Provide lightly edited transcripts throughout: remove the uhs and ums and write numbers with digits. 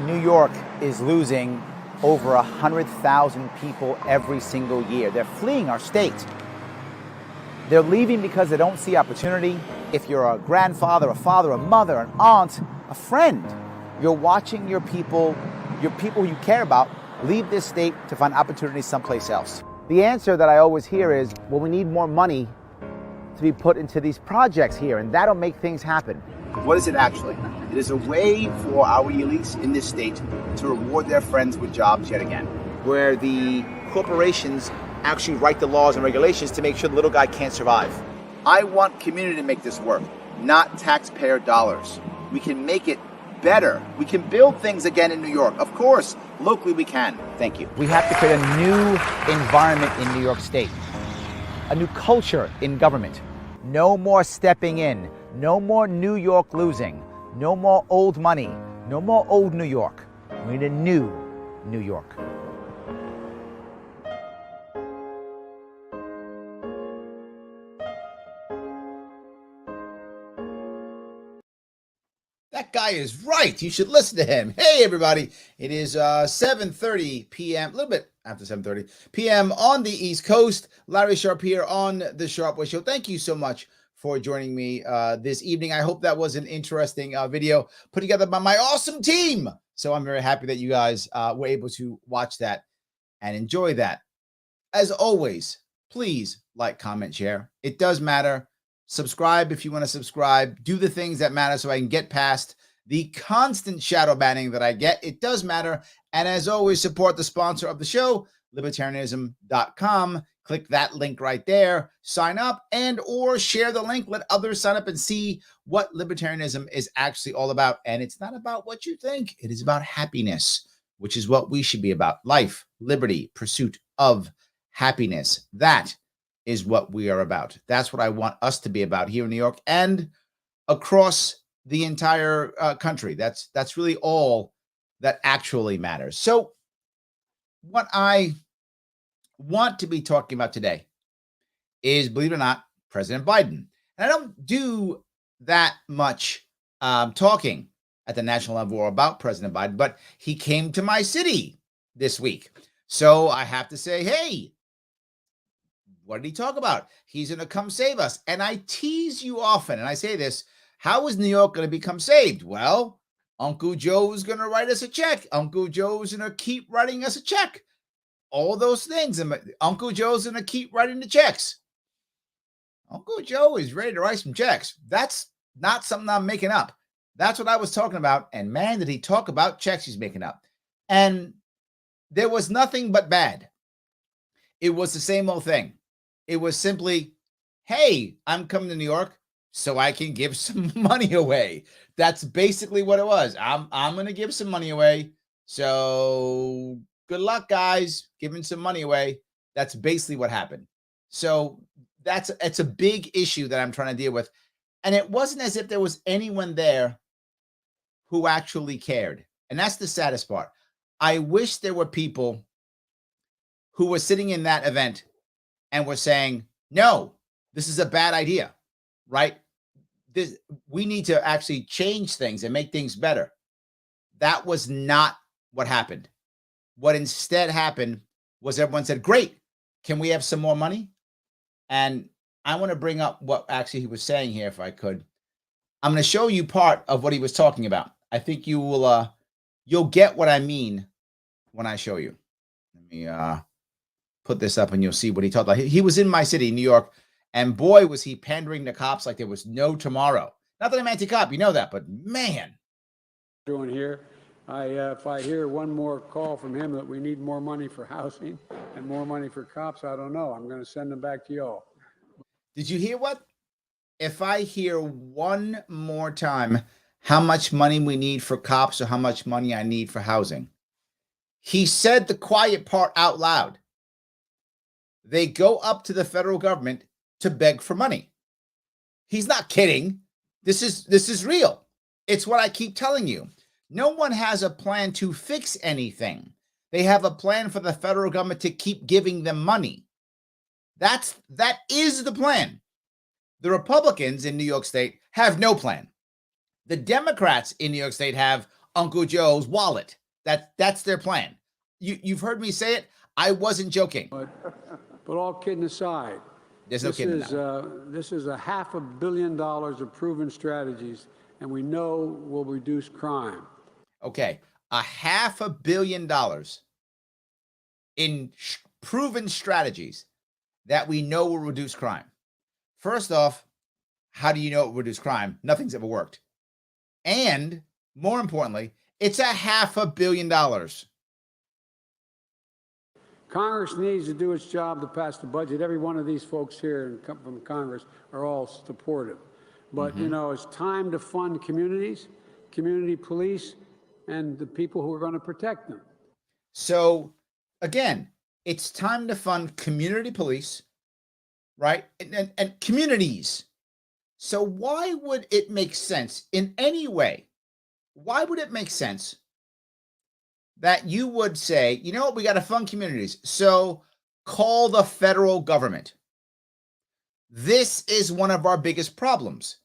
New York is losing over 100,000 people every single year. They're fleeing our state. They're leaving because they don't see opportunity. If you're a grandfather, a father, a mother, an aunt, a friend, you're watching your people you care about, leave this state to find opportunity someplace else. The answer that I always hear is, well, we need more money to be put into these projects here, and that'll make things happen. What is it actually? It is a way for our elites in this state to reward their friends with jobs yet again, where the corporations actually write the laws and regulations to make sure the little guy can't survive. I want community to make this work, not taxpayer dollars. We can make it better. We can build things again in New York. Of course, locally we can. Thank you. We have to create a new environment in New York State, a new culture in government. No more stepping in, no more New York losing, no more old money, no more old New York. We need a new New York. That guy is right. You should listen to him. Hey, everybody. It is 7:30 p.m., a little bit after 7:30 p.m. on the East Coast. Larry Sharpe here on the Sharpe Way Show. Thank you so much for joining me this evening. I hope that was an interesting video put together by my awesome team. So I'm very happy that you guys were able to watch that and enjoy that. As always, please like, comment, share. It does matter. Subscribe if you want to subscribe. Do the things that matter so I can get past the constant shadow banning that I get. It does matter. And as always, support the sponsor of the show, libertarianism.com. Click that link right there. Sign up and or share the link. Let others sign up and see what libertarianism is actually all about. And it's not about what you think. It is about happiness, which is what we should be about. Life, liberty, pursuit of happiness. That is what we are about. That's what I want us to be about here in New York and across the entire country. That's really all that actually matters. So what I want to be talking about today is, believe it or not, President Biden. And I don't do that much talking at the national level about President Biden, but he came to my city this week. So I have to say, hey, what did he talk about? He's going to come save us. And I tease you often, and I say this, how is New York going to become saved? Well, Uncle Joe's going to write us a check. Uncle Joe's going to keep writing us a check. All those things. And Uncle Joe's going to keep writing the checks. Uncle Joe is ready to write some checks. That's not something I'm making up. That's what I was talking about. And man, did he talk about checks he's making up. And there was nothing but bad. It was the same old thing. It was simply, hey, I'm coming to New York so I can give some money away. That's basically what it was. I'm going to give some money away. So good luck, guys, giving some money away. That's basically what happened. So it's a big issue that I'm trying to deal with. And it wasn't as if there was anyone there who actually cared. And that's the saddest part. I wish there were people who were sitting in that event and we're saying, no, this is a bad idea, right? We need to actually change things and make things better. That was not what happened. What instead happened was everyone said, great, can we have some more money? And I want to bring up what actually he was saying here, if I could. I'm going to show you part of what he was talking about. I think you will, you'll get what I mean when I show you. Let me put this up and you'll see what he talked about. He was in my city, New York, and boy, was he pandering to cops like there was no tomorrow. Not that I'm anti-cop, you know that, but man. Doing here, if I hear one more call from him that we need more money for housing and more money for cops, I don't know. I'm going to send them back to y'all. Did you hear what? If I hear one more time how much money we need for cops or how much money I need for housing, he said the quiet part out loud. They go up to the federal government to beg for money. He's not kidding. This is real. It's what I keep telling you. No one has a plan to fix anything. They have a plan for the federal government to keep giving them money. That is the plan. The Republicans in New York State have no plan. The Democrats in New York State have Uncle Joe's wallet. That's their plan. You've heard me say it. I wasn't joking. But all kidding aside, There's no kidding about this is $500 million of proven strategies, and we know will reduce crime. Okay, $500 million in proven strategies that we know will reduce crime. First off, how do you know it will reduce crime? Nothing's ever worked. And more importantly, it's $500 million. Congress needs to do its job to pass the budget. Every one of these folks here from Congress are all supportive. But, you know, it's time to fund communities, community police, and the people who are going to protect them. So, again, it's time to fund community police, right? And communities. So why would it make sense in any way? Why would it make sense that you would say, you know what, we got to fund communities, so call the federal government? This is one of our biggest problems.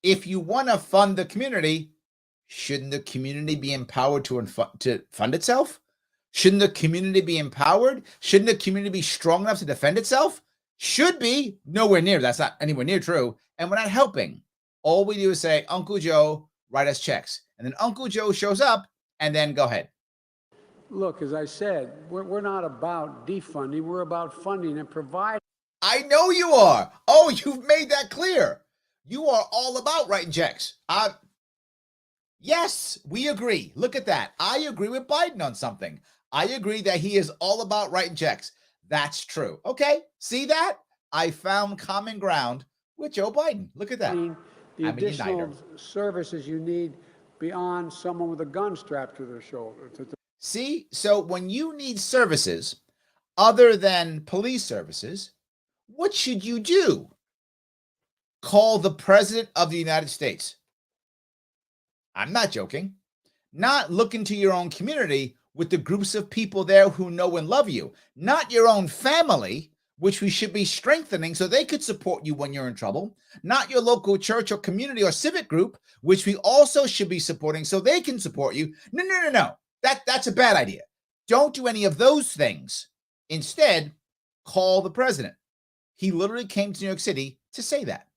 If you want to fund the community, shouldn't the community be empowered to fund itself? Shouldn't the community be empowered? Shouldn't the community be strong enough to defend itself? Should be. Nowhere near. That's not anywhere near true. And we're not helping. All we do is say, Uncle Joe, write us checks. And then Uncle Joe shows up, and then go ahead. Look, as I said, we're not about defunding. We're about funding and providing. I know you are. Oh, you've made that clear. You are all about writing checks. Yes, we agree. Look at that. I agree with Biden on something. I agree that he is all about writing checks. That's true. Okay, see that? I found common ground with Joe Biden. Look at that. The additional services you need beyond someone with a gun strapped to their shoulder. See, so when you need services other than police services, what should you do? Call the President of the United States. I'm not joking. Not look into your own community with the groups of people there who know and love you. Not your own family, which we should be strengthening so they could support you when you're in trouble. Not your local church or community or civic group, which we also should be supporting so they can support you. No. That's a bad idea. Don't do any of those things. Instead, call the president. He literally came to New York City to say that.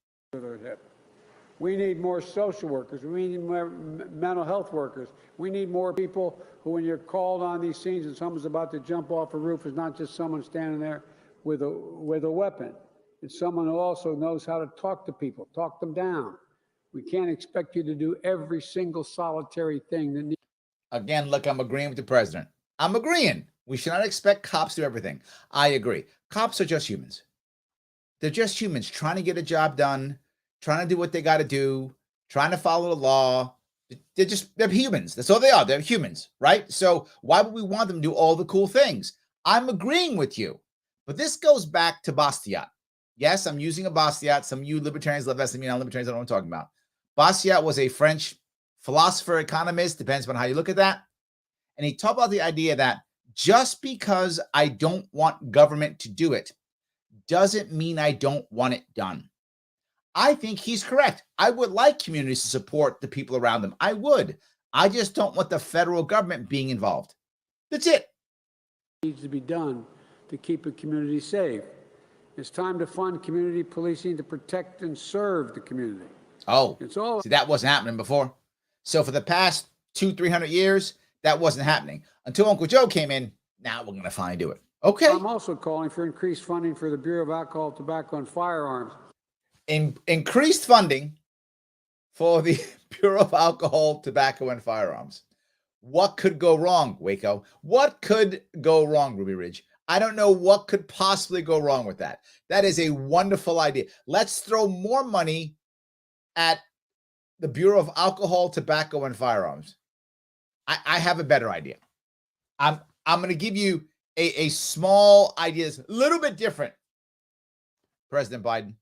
We need more social workers. We need more mental health workers. We need more people who, when you're called on these scenes and someone's about to jump off a roof, is not just someone standing there with a weapon. It's someone who also knows how to talk to people, talk them down. We can't expect you to do every single solitary thing that needs. Again, look, I'm agreeing with the president. I'm agreeing. We should not expect cops to do everything. I agree. Cops are just humans. They're just humans trying to get a job done, trying to do what they got to do, trying to follow the law. They're humans. That's all they are. They're humans, right? So why would we want them to do all the cool things? I'm agreeing with you. But this goes back to Bastiat. Yes, I'm using a Bastiat. Some of you libertarians love SME, non-libertarians, I don't know what I'm talking about. Bastiat was a French philosopher, economist, depends on how you look at that. And he talked about the idea that just because I don't want government to do it doesn't mean I don't want it done. I think he's correct. I would like communities to support the people around them. I would. I just don't want the federal government being involved. That's it. Needs to be done to keep a community safe. It's time to fund community policing to protect and serve the community. Oh, it's all. See, that wasn't happening before. So for the past 200-300 years, that wasn't happening until Uncle Joe came in. Now we're going to finally do it. Okay. I'm also calling for increased funding for the Bureau of Alcohol, Tobacco, and Firearms. Increased funding for the Bureau of Alcohol, Tobacco, and Firearms. What could go wrong, Waco? What could go wrong, Ruby Ridge? I don't know what could possibly go wrong with that. That is a wonderful idea. Let's throw more money at the Bureau of Alcohol, Tobacco, and Firearms. I have a better idea. I'm going to give you a small idea, a little bit different, President Biden.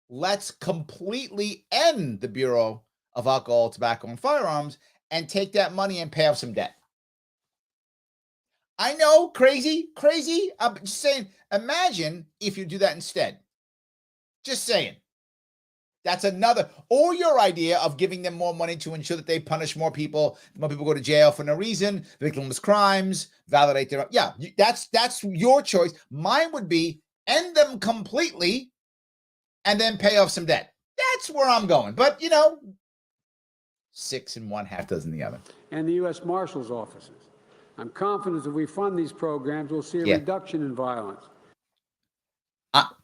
Let's completely end the Bureau of Alcohol, Tobacco, and Firearms and take that money and pay off some debt. I know, crazy. I'm just saying, imagine if you do that instead. Just saying. That's another, or your idea of giving them more money to ensure that they punish more people go to jail for no reason, victimless crimes, validate their, yeah, that's your choice. Mine would be end them completely and then pay off some debt. That's where I'm going. But, 6 in one, half dozen the other. And the U.S. Marshal's offices. I'm confident that if we fund these programs, we'll see a reduction in violence.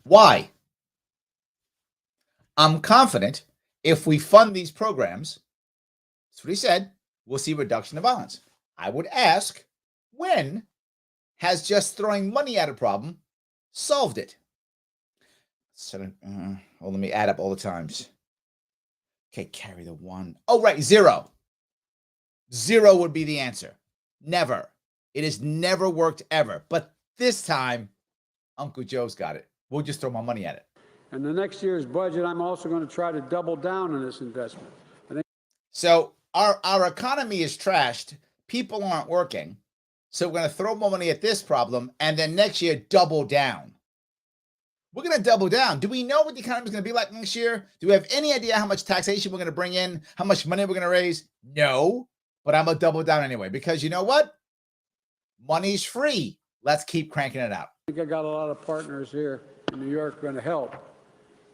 Why? I'm confident if we fund these programs, that's what he said, we'll see a reduction in violence. I would ask, when has just throwing money at a problem solved it? So, let me add up all the times. Okay, carry the one. Oh, right, 0. 0 would be the answer. Never. It has never worked ever. But this time, Uncle Joe's got it. We'll just throw my money at it. And the next year's budget, I'm also going to try to double down on this investment. So our economy is trashed. People aren't working. So we're going to throw more money at this problem and then next year double down. We're going to double down. Do we know what the economy is going to be like next year? Do we have any idea how much taxation we're going to bring in? How much money we're going to raise? No. But I'm going to double down anyway because you know what? Money's free. Let's keep cranking it out. I think I got a lot of partners here in New York going to help.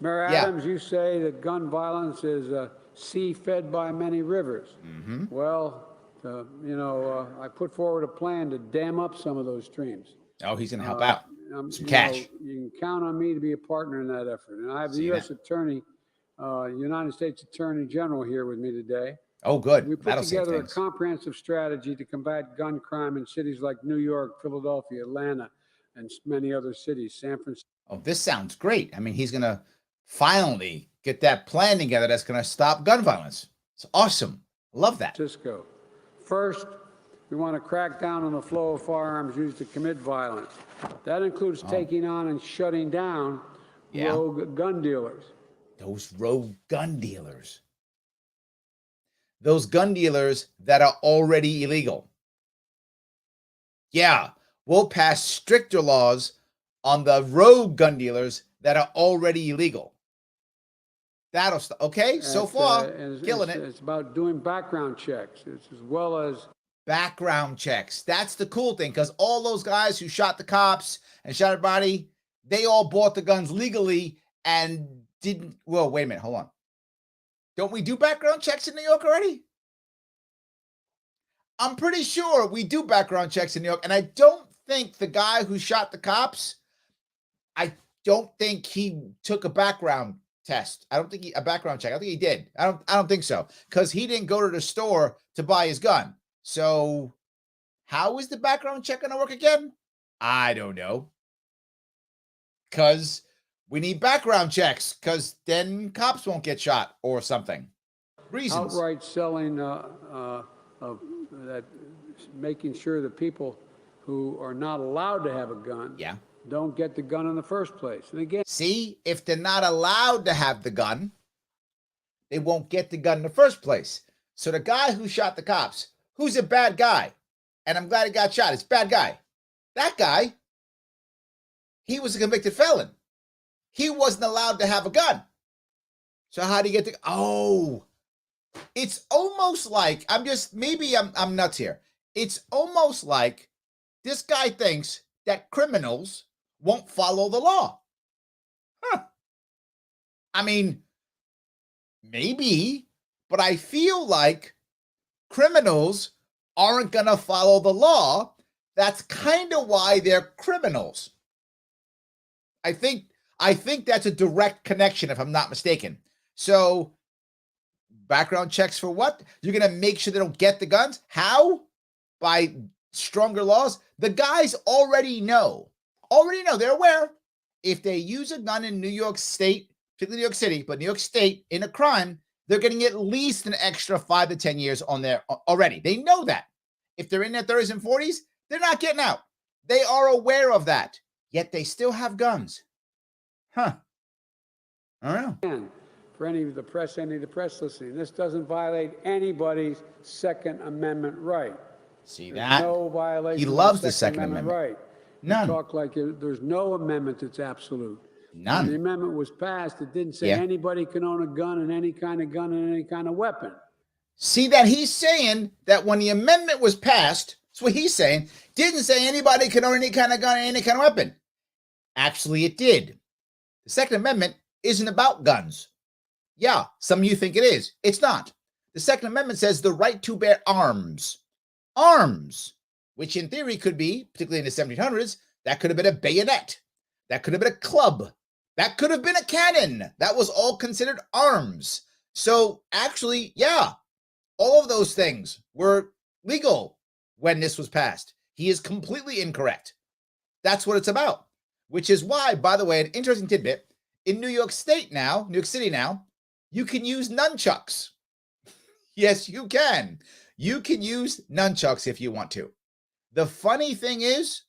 Mayor Adams, you say that gun violence is a sea fed by many rivers. Mm-hmm. Well, I put forward a plan to dam up some of those streams. Oh, he's going to help out. Some cash. You can count on me to be a partner in that effort. And I have the U.S. Attorney, United States Attorney General here with me today. Oh, good. We put together a comprehensive strategy to combat gun crime in cities like New York, Philadelphia, Atlanta, and many other cities, San Francisco. Oh, this sounds great. I mean, he's going to finally get that plan together that's going to stop gun violence. It's awesome. Love that. Francisco. First, we want to crack down on the flow of firearms used to commit violence. That includes taking on and shutting down rogue gun dealers. Those rogue gun dealers. Those gun dealers that are already illegal. Yeah, we'll pass stricter laws on the rogue gun dealers that are already illegal. That'll stop. Okay, so far, killing it. It's about doing background checks as well as background checks. That's the cool thing, because all those guys who shot the cops and shot everybody, they all bought the guns legally and didn't. Well, wait a minute. Hold on. Don't we do background checks in New York already? I'm pretty sure we do background checks in New York, and I don't think the guy who shot the cops, I don't think he took a background test. I don't think a background check. I think he did. I don't think so, because he didn't go to the store to buy his gun. So how is the background check going to work again? I don't know. Because we need background checks, because then cops won't get shot or something. Reasons. Outright selling of that, making sure that people who are not allowed to have a gun don't get the gun in the first place. And again, see, if they're not allowed to have the gun, they won't get the gun in the first place. So the guy who shot the cops, who's a bad guy, and I'm glad he got shot, it's a bad guy. That guy, he was a convicted felon. He wasn't allowed to have a gun. So how do you get the, it's almost like, maybe I'm nuts here. It's almost like this guy thinks that criminals won't follow the law. I mean, maybe, but I feel like criminals aren't going to follow the law. That's kind of why they're criminals. I think that's a direct connection, if I'm not mistaken. So background checks for what? You're going to make sure they don't get the guns? How? By stronger laws? The guys already know. They're aware. If they use a gun in New York State, particularly New York City, but New York State in a crime, they're getting at least an extra 5 to 10 years on there already. They know that. If they're in their 30s and 40s, they're not getting out. They are aware of that. Yet they still have guns. I don't know. For any of the press listening, this doesn't violate anybody's Second Amendment right. See There's that? no violation. He loves the Second Amendment. Right. None. You talk like there's no amendment that's absolute. None. When the amendment was passed, it didn't say Yeah. anybody can own a gun and any kind of gun and any kind of weapon. See that he's saying that when the amendment was passed, that's what he's saying, didn't say anybody can own any kind of gun and any kind of weapon. Actually, it did. The Second Amendment isn't about guns. Yeah, some of you think it is. It's not. The Second Amendment says the right to bear arms. Arms, which in theory could be, particularly in the 1700s, that could have been a bayonet. That could have been a club. That could have been a cannon. That was all considered arms. So actually, yeah, all of those things were legal when this was passed. He is completely incorrect. That's what it's about, which is why, by the way, an interesting tidbit, in New York City now, you can use nunchucks. Yes, you can. You can use nunchucks if you want to. The funny thing is,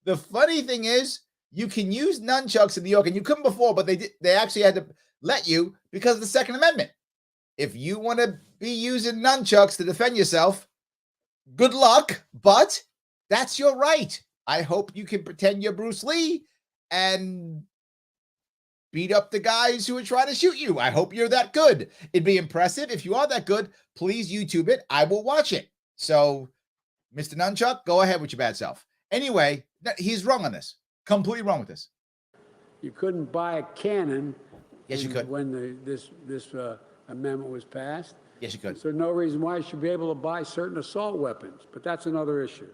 you can use nunchucks in New York, and you couldn't before, but they actually had to let you because of the Second Amendment. If you want to be using nunchucks to defend yourself, good luck, but that's your right. I hope you can pretend you're Bruce Lee and beat up the guys who are trying to shoot you. I hope you're that good. It'd be impressive. If you are that good, please YouTube it. I will watch it. So, Mr. Nunchuck, go ahead with your bad self. Anyway, he's wrong on this. Completely wrong with this. You couldn't buy a cannon. Yes, you could. When this amendment was passed. Yes, you could. So no reason why you should be able to buy certain assault weapons, but that's another issue.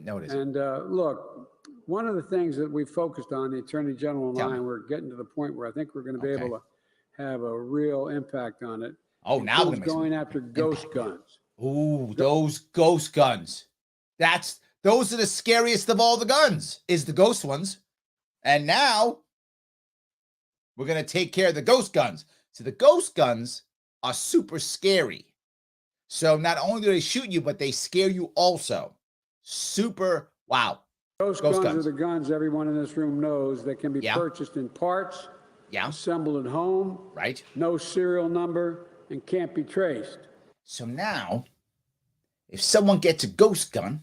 No, it isn't. And look, one of the things that we focused on, the Attorney General and I, we're getting to the point where I think we're going to be able to have a real impact on it. Oh, now we're going after ghost guns. Ooh, those ghost guns. Those are the scariest of all the guns, is the ghost ones. And now we're going to take care of the ghost guns. So the ghost guns are super scary. So not only do they shoot you, but they scare you also. Super, wow. Ghost guns are the guns everyone in this room knows that can be purchased in parts, assembled at home, right? No serial number, and can't be traced. So now, if someone gets a ghost gun,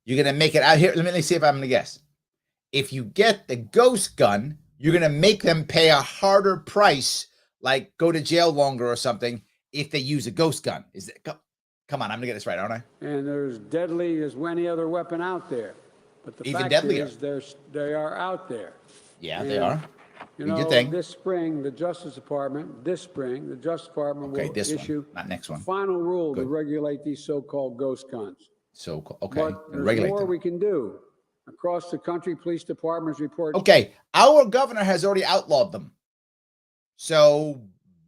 you're going to make it out here. Let me see if I'm going to guess. If you get the ghost gun, you're going to make them pay a harder price, like go to jail longer or something, if they use a ghost gun. Is it? Come on, I'm going to get this right, aren't I? And they're as deadly as any other weapon out there. But the fact is, they are out there. Yeah, they are. You know, this spring, the Justice Department will issue not next one. Final rule to regulate these so-called ghost guns. But there's more we can do. Across the country, police departments report. Okay, our governor has already outlawed them. So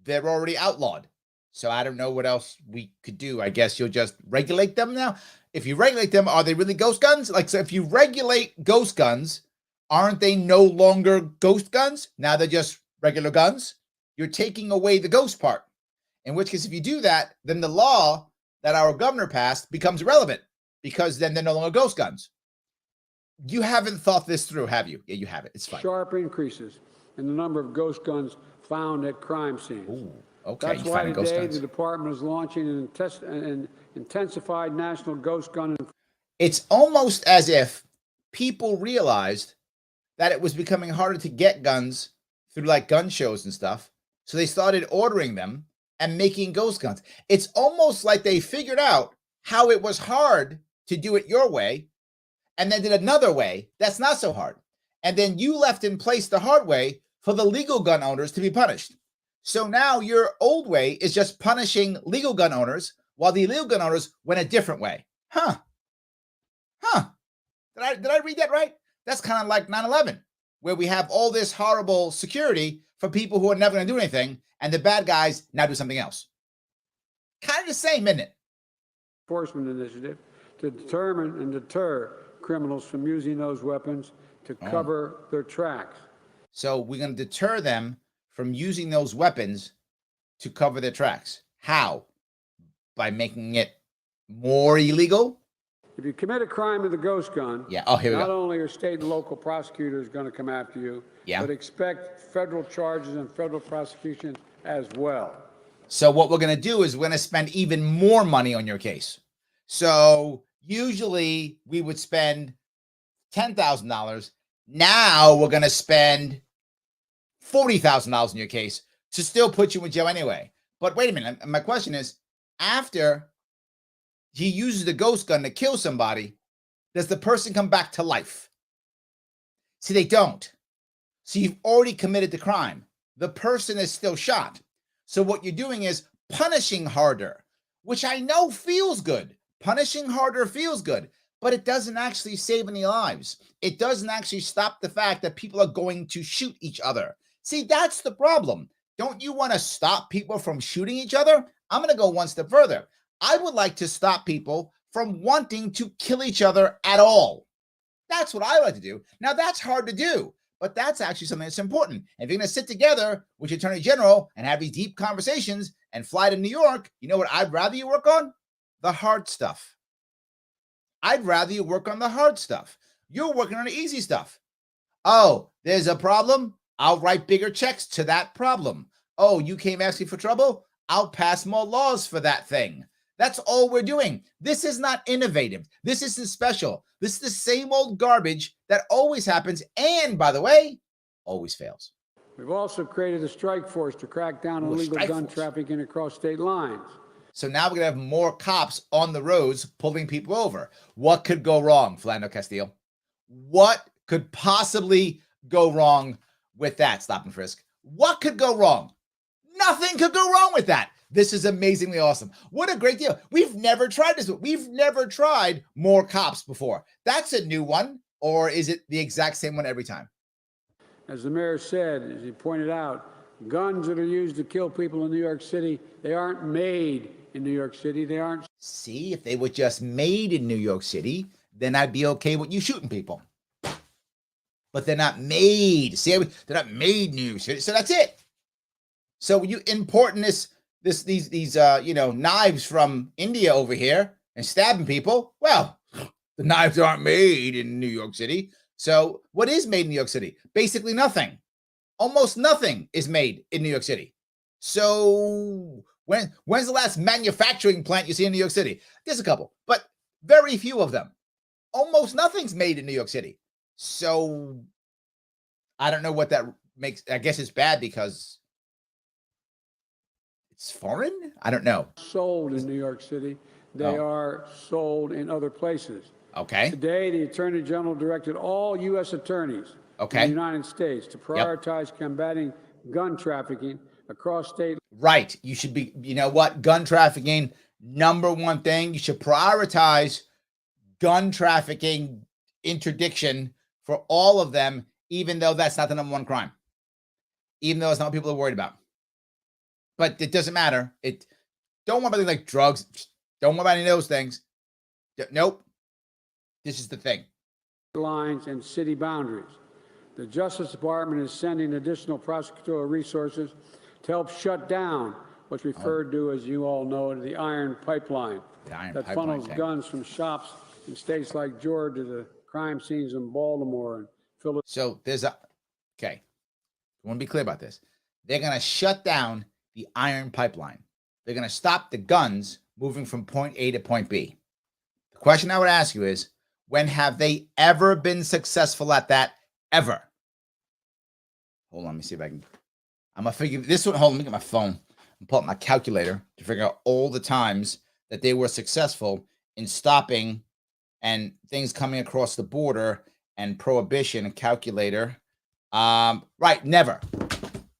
they're already outlawed. So I don't know what else we could do. I guess you'll just regulate them now. If you regulate them, are they really ghost guns? Like, so if you regulate ghost guns, aren't they no longer ghost guns? Now they're just regular guns. You're taking away the ghost part. In which case, if you do that, then the law that our governor passed becomes irrelevant because then they're no longer ghost guns. You haven't thought this through, have you? Yeah, you have it. It's fine. Sharp increases in the number of ghost guns found at crime scenes. Ooh, okay. That's why today the department is launching an intensified national ghost gun. It's almost as if people realized that it was becoming harder to get guns through like gun shows and stuff. So they started ordering them and making ghost guns. It's almost like they figured out how it was hard to do it your way and then did another way that's not so hard. And then you left in place the hard way for the legal gun owners to be punished. So now your old way is just punishing legal gun owners while the illegal gun owners went a different way. Huh. Did I read that right? That's kind of like 9/11, where we have all this horrible security for people who are never going to do anything, and the bad guys now do something else. Kind of the same, isn't it? Enforcement initiative to determine and deter criminals from using those weapons to cover their tracks. So we're going to deter them from using those weapons to cover their tracks. How? By making it more illegal? If you commit a crime with a ghost gun, not only are state and local prosecutors going to come after you, but expect federal charges and federal prosecution as well. So what we're going to do is we're going to spend even more money on your case. So usually we would spend $10,000. Now we're going to spend $40,000 in your case to still put you in jail anyway. But wait a minute. My question is, after he uses the ghost gun to kill somebody, does the person come back to life? See, they don't. So you've already committed the crime. The person is still shot. So what you're doing is punishing harder, which I know feels good. Punishing harder feels good, but it doesn't actually save any lives. It doesn't actually stop the fact that people are going to shoot each other. See, that's the problem. Don't you want to stop people from shooting each other? I'm going to go one step further. I would like to stop people from wanting to kill each other at all. That's what I like to do. Now, that's hard to do, but that's actually something that's important. If you're going to sit together with your attorney general and have these deep conversations and fly to New York, you know what I'd rather you work on? The hard stuff. I'd rather you work on the hard stuff. You're working on the easy stuff. Oh, there's a problem? I'll write bigger checks to that problem. Oh, you came asking for trouble? I'll pass more laws for that thing. That's all we're doing. This is not innovative. This isn't special. This is the same old garbage that always happens and, by the way, always fails. We've also created a strike force to crack down on illegal gun trafficking across state lines. So now we're going to have more cops on the roads pulling people over. What could go wrong, Philando Castile? What could possibly go wrong with that stop and frisk? What could go wrong? Nothing could go wrong with that. This is amazingly awesome. What a great deal. We've never tried this. We've never tried more cops before. That's a new one, or is it the exact same one every time? As the mayor said, as he pointed out, guns that are used to kill people in New York City, they aren't made in New York City. They aren't. See, if they were just made in New York City, then I'd be okay with you shooting people. But they're not made. See, they're not made in New York City. So that's it. So when you importing these knives from India over here and stabbing people, well, the knives aren't made in New York City. So what is made in New York City? Basically nothing. Almost nothing is made in New York City. So when's the last manufacturing plant you see in New York City? There's a couple, but very few of them. Almost nothing's made in New York City. So I don't know what that makes. I guess it's bad because it's foreign? I don't know. Sold in New York City. They are sold in other places. Okay. Today, the Attorney General directed all U.S. attorneys in the United States to prioritize combating gun trafficking across state. Right. You should be, you know what? Gun trafficking, number one thing. You should prioritize gun trafficking interdiction for all of them, even though that's not the number one crime. Even though it's not what people are worried about. But it doesn't matter. Don't worry about things like drugs. Don't worry about any of those things. Nope. This is the thing. Lines and city boundaries. The Justice Department is sending additional prosecutorial resources to help shut down what's referred to, as you all know, the iron pipeline. That funnels guns from shops in states like Georgia to the crime scenes in Baltimore and Philadelphia. So I want to be clear about this. They're going to shut down the iron pipeline. They're going to stop the guns moving from point A to point B. The question I would ask you is, when have they ever been successful at that? Ever? Hold on, let me see if I can. I'm going to figure this one. Hold on, let me get my phone and pull up my calculator to figure out all the times that they were successful in stopping and things coming across the border and prohibition and calculator. Right, never.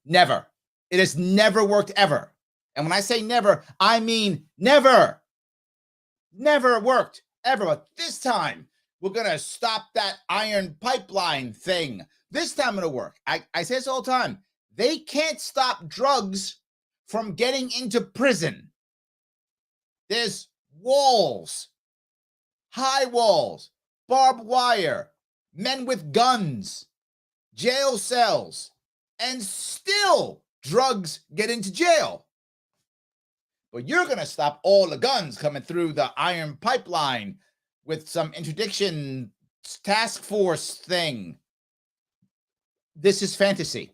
Never. It has never worked ever. And when I say never, I mean never. Never worked ever. But this time, we're going to stop that iron pipeline thing. This time it'll work. I say this all the time. They can't stop drugs from getting into prison. There's walls, high walls, barbed wire, men with guns, jail cells, and still drugs get into jail. But you're going to stop all the guns coming through the iron pipeline with some interdiction task force thing. This is fantasy.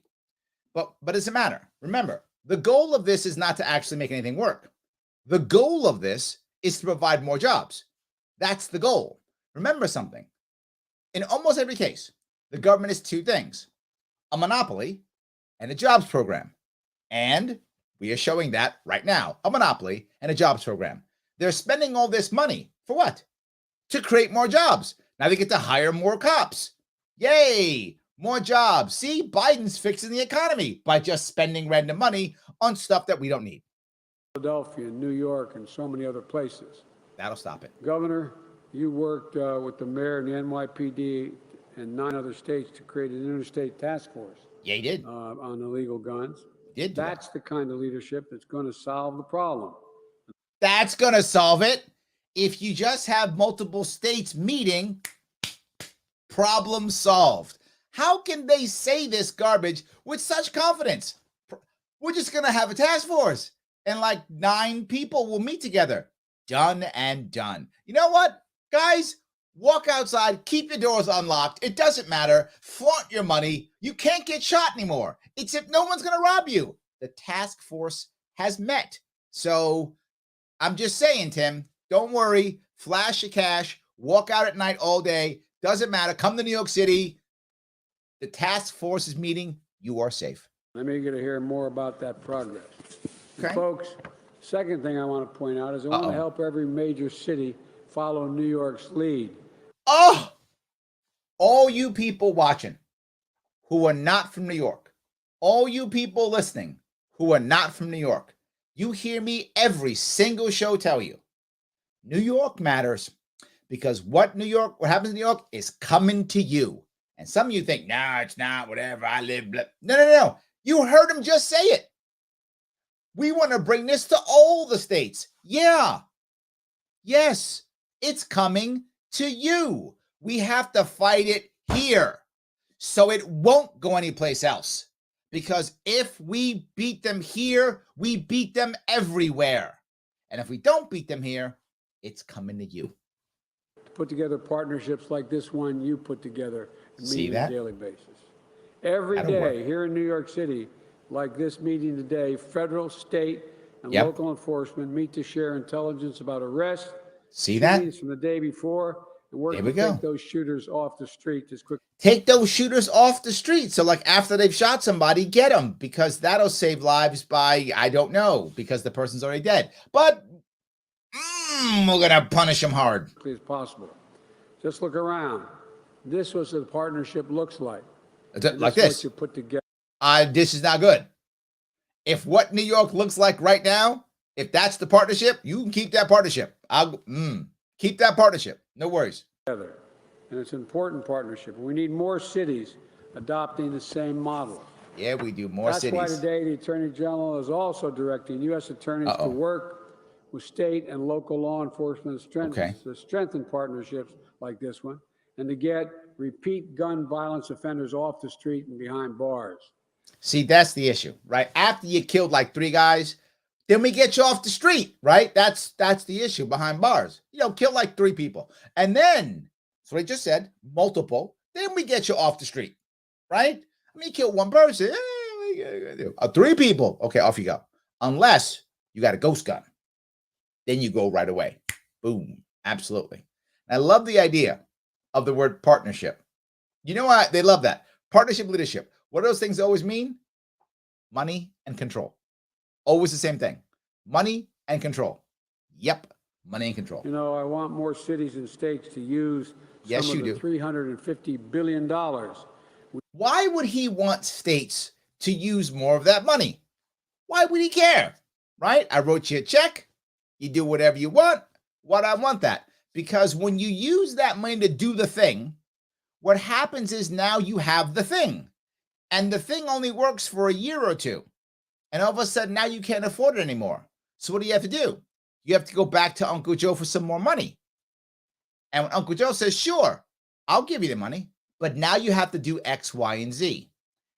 But it doesn't matter. Remember, the goal of this is not to actually make anything work. The goal of this is to provide more jobs. That's the goal. Remember something. In almost every case, The government is two things: a monopoly and a jobs program. And we are showing that right now, a monopoly and a jobs program. They're spending all this money for what? To create more jobs. Now they get to hire more cops. Yay! More jobs. See, Biden's fixing the economy by just spending random money on stuff that we don't need. Philadelphia, New York, and so many other places. That'll stop it. Governor, you worked with the mayor and the NYPD and 9 other states to create an interstate task force. Yeah, he did. On illegal guns. Did That's the kind of leadership that's going to solve the problem. That's going to solve it. If you just have multiple states meeting, problem solved. How can they say this garbage with such confidence? We're just going to have a task force and like 9 people will meet together. Done and done. You know what, guys? Walk outside, keep your doors unlocked. It doesn't matter. Flaunt your money. You can't get shot anymore. It's if no one's going to rob you. The task force has met. So I'm just saying, Tim, don't worry. Flash your cash. Walk out at night all day. Doesn't matter. Come to New York City. The task force is meeting. You are safe. Let me get to hear more about that progress. Okay. Folks, second thing I want to point out is I want to help every major city follow New York's lead. Oh, all you people watching who are not from New York, all you people listening who are not from New York, you hear me every single show tell you, New York matters because what happens in New York is coming to you. And some of you think, nah, it's not, whatever, I live, blah. No. You heard him just say it. We want to bring this to all the states. Yeah. Yes, it's coming to you. We have to fight it here so it won't go anyplace else. Because if we beat them here, we beat them everywhere. And if we don't beat them here, it's coming to you. Put together partnerships like this one you put together and See meet that? on a daily basis. Every That'll day work. here in New York City, like this meeting today, federal, state, and Yep. local enforcement meet to share intelligence about arrests, See that? shootings from the day before, and work There to we go. take those shooters off the street as quickly. Take those shooters off the street. So like after they've shot somebody, get them, because that'll save lives by, I don't know, because the person's already dead. But we're going to punish them hard. As possible. Just look around. This was what the partnership looks like. Like This is this. what you put together. This is not good. If what New York looks like right now, if that's the partnership, you can keep that partnership. Keep that partnership. No worries. And it's an important partnership. We need more cities adopting the same model. Yeah, we do. More That's cities. why today the Attorney General is also directing U.S. attorneys to work with state and local law enforcement to strengthen partnerships like this one and to get repeat gun violence offenders off the street and behind bars. See, that's the issue, right? After you killed like 3 guys, then we get you off the street, right? That's the issue behind bars. Kill like 3 people. And then, that's what I just said, multiple, then we get you off the street, right? I mean, you kill 1 person, 3 people, okay, off you go. Unless you got a ghost gun. Then you go right away. Boom. Absolutely. And I love the idea of the word partnership. You know what? They love that. Partnership leadership. What do those things always mean? Money and control. Always the same thing. Money and control. Yep. Money and control. I want more cities and states to use some of the $350 billion. Why would he want states to use more of that money? Why would he care? Right? I wrote you a check. You do whatever you want. What I want that. Because when you use that money to do the thing, what happens is now you have the thing. And the thing only works for a year or 2. And all of a sudden, now you can't afford it anymore. So what do you have to do? You have to go back to Uncle Joe for some more money. And when Uncle Joe says, sure, I'll give you the money, but now you have to do X, Y, and Z.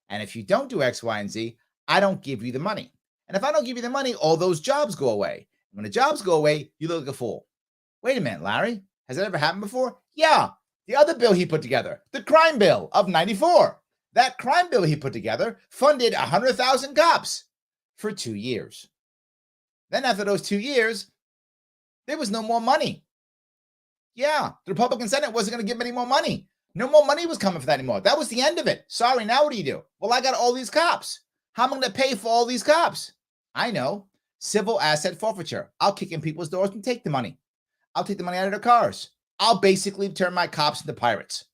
And if you don't do X, Y, and Z, I don't give you the money. And if I don't give you the money, all those jobs go away. When the jobs go away, you look like a fool. Wait a minute, Larry. Has that ever happened before? Yeah. The other bill he put together, the crime bill of 94. That crime bill he put together funded 100,000 cops for 2 years. Then after those 2 years, there was no more money. Yeah, the Republican Senate wasn't going to give him any more money. No more money was coming for that anymore. That was the end of it. Sorry, now what do you do? Well, I got all these cops. How am I going to pay for all these cops? I know. Civil asset forfeiture. I'll kick in people's doors and take the money. I'll take the money out of their cars. I'll basically turn my cops into pirates.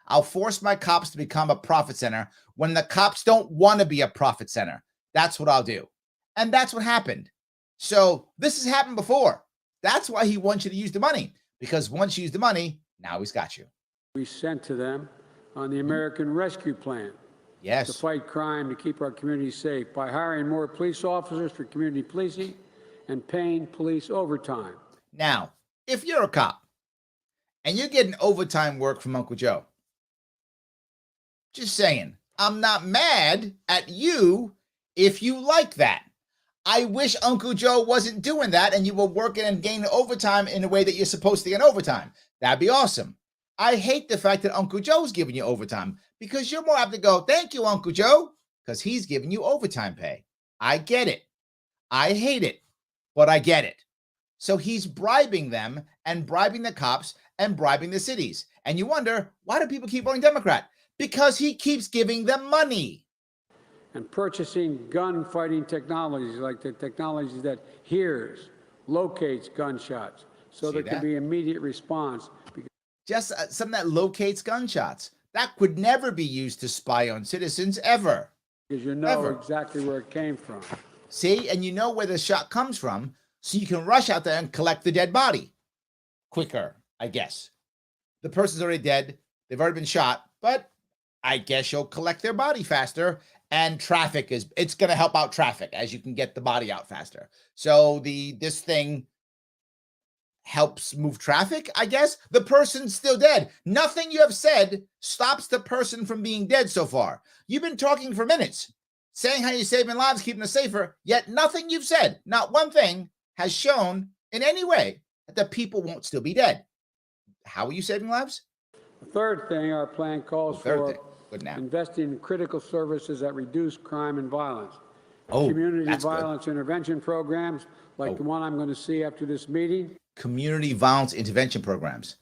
I'll force my cops to become a profit center when the cops don't want to be a profit center. That's what I'll do. And that's what happened. So this has happened before. That's why he wants you to use the money. Because once you use the money, now he's got you. We sent to them on the American Rescue Plan. Yes. To fight crime, to keep our communities safe by hiring more police officers for community policing and paying police overtime. Now, if you're a cop and you're getting overtime work from Uncle Joe, just saying, I'm not mad at you if you like that. I wish Uncle Joe wasn't doing that and you were working and gaining overtime in the way that you're supposed to get overtime. That'd be awesome. I hate the fact that Uncle Joe's giving you overtime because you're more apt to go, thank you, Uncle Joe, because he's giving you overtime pay. I get it. I hate it, but I get it. So he's bribing them and bribing the cops and bribing the cities. And you wonder, why do people keep voting Democrat? Because he keeps giving them money. And purchasing gun-fighting technologies like the technology that hears, locates gunshots, so there can be immediate response. Just something that locates gunshots. That could never be used to spy on citizens, ever. Because you know exactly where it came from. See, and you know where the shot comes from, so you can rush out there and collect the dead body quicker, I guess. The person's already dead. They've already been shot, but I guess you'll collect their body faster. And traffic it's going to help out traffic as you can get the body out faster. So this thing helps move traffic, I guess. The person's still dead. Nothing you have said stops the person from being dead so far. You've been talking for minutes, saying how you're saving lives, keeping us safer, yet nothing you've said, not one thing, has shown in any way that the people won't still be dead. How are you saving lives? The third thing our plan calls for investing in critical services that reduce crime and violence. Community violence intervention programs like the one I'm going to see after this meeting. Community violence intervention programs.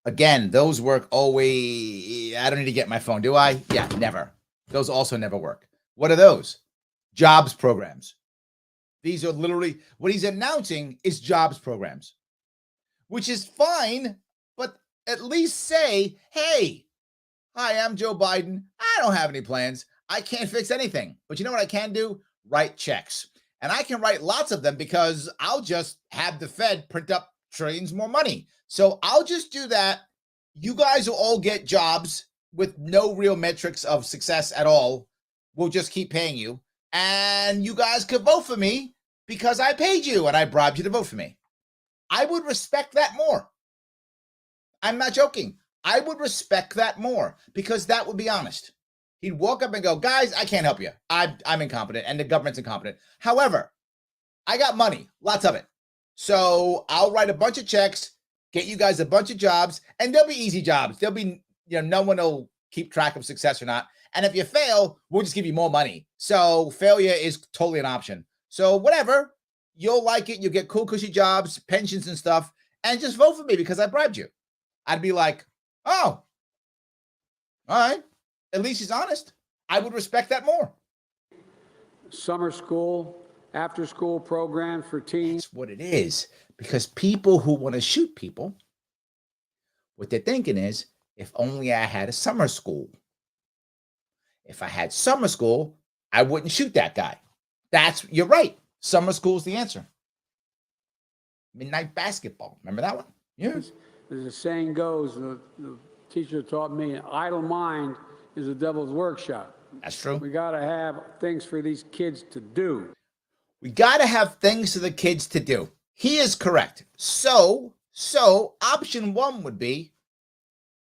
Again, those work always. I don't need to get my phone, do I? Yeah, never. Those also never work. What are those? Jobs programs. These are literally what he's announcing is jobs programs, which is fine, but at least say, hey, hi, I'm Joe Biden. I don't have any plans. I can't fix anything. But you know what I can do? Write checks. And I can write lots of them because I'll just have the Fed print up trillions more money. So I'll just do that. You guys will all get jobs with no real metrics of success at all. We'll just keep paying you. And you guys could vote for me because I paid you and I bribed you to vote for me. I would respect that more. I'm not joking. I would respect that more because that would be honest. He'd walk up and go, guys, I can't help you. I'm incompetent and the government's incompetent. However, I got money, lots of it. So I'll write a bunch of checks, get you guys a bunch of jobs, and they'll be easy jobs. They'll be, no one will keep track of success or not. And if you fail, we'll just give you more money. So failure is totally an option. So whatever, you'll like it. You'll get cool, cushy jobs, pensions and stuff, and just vote for me because I bribed you. I'd be like, oh, all right. At least he's honest. I would respect that more. Summer school, after school programs for teens. That's what it is. Because people who want to shoot people, what they're thinking is, if only I had a summer school. If I had summer school, I wouldn't shoot that guy. You're right. Summer school's the answer. Midnight basketball. Remember that one? Yes. As the saying goes, the teacher taught me, an idle mind is a devil's workshop. That's true. We got to have things for these kids to do. We got to have things for the kids to do. He is correct. So option one would be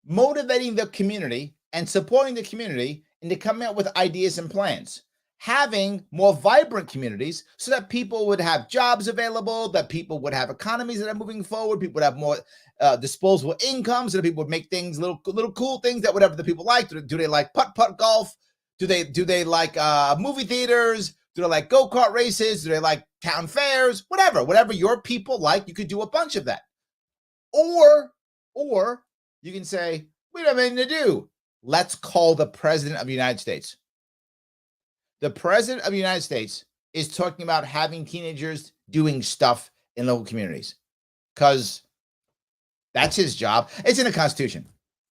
motivating the community and supporting the community into coming up with ideas and plans. Having more vibrant communities so that people would have jobs available, that people would have economies that are moving forward, people would have more disposable income, so that people would make things, little cool things that whatever the people like. Do they like putt golf? Do they like movie theaters? Do they like go-kart races? Do they like town fairs? Whatever your people like, you could do a bunch of that. Or you can say, We don't have anything to do. Let's call the president of the United States. The president of the United States is talking about having teenagers doing stuff in local communities because that's his job. It's in the Constitution.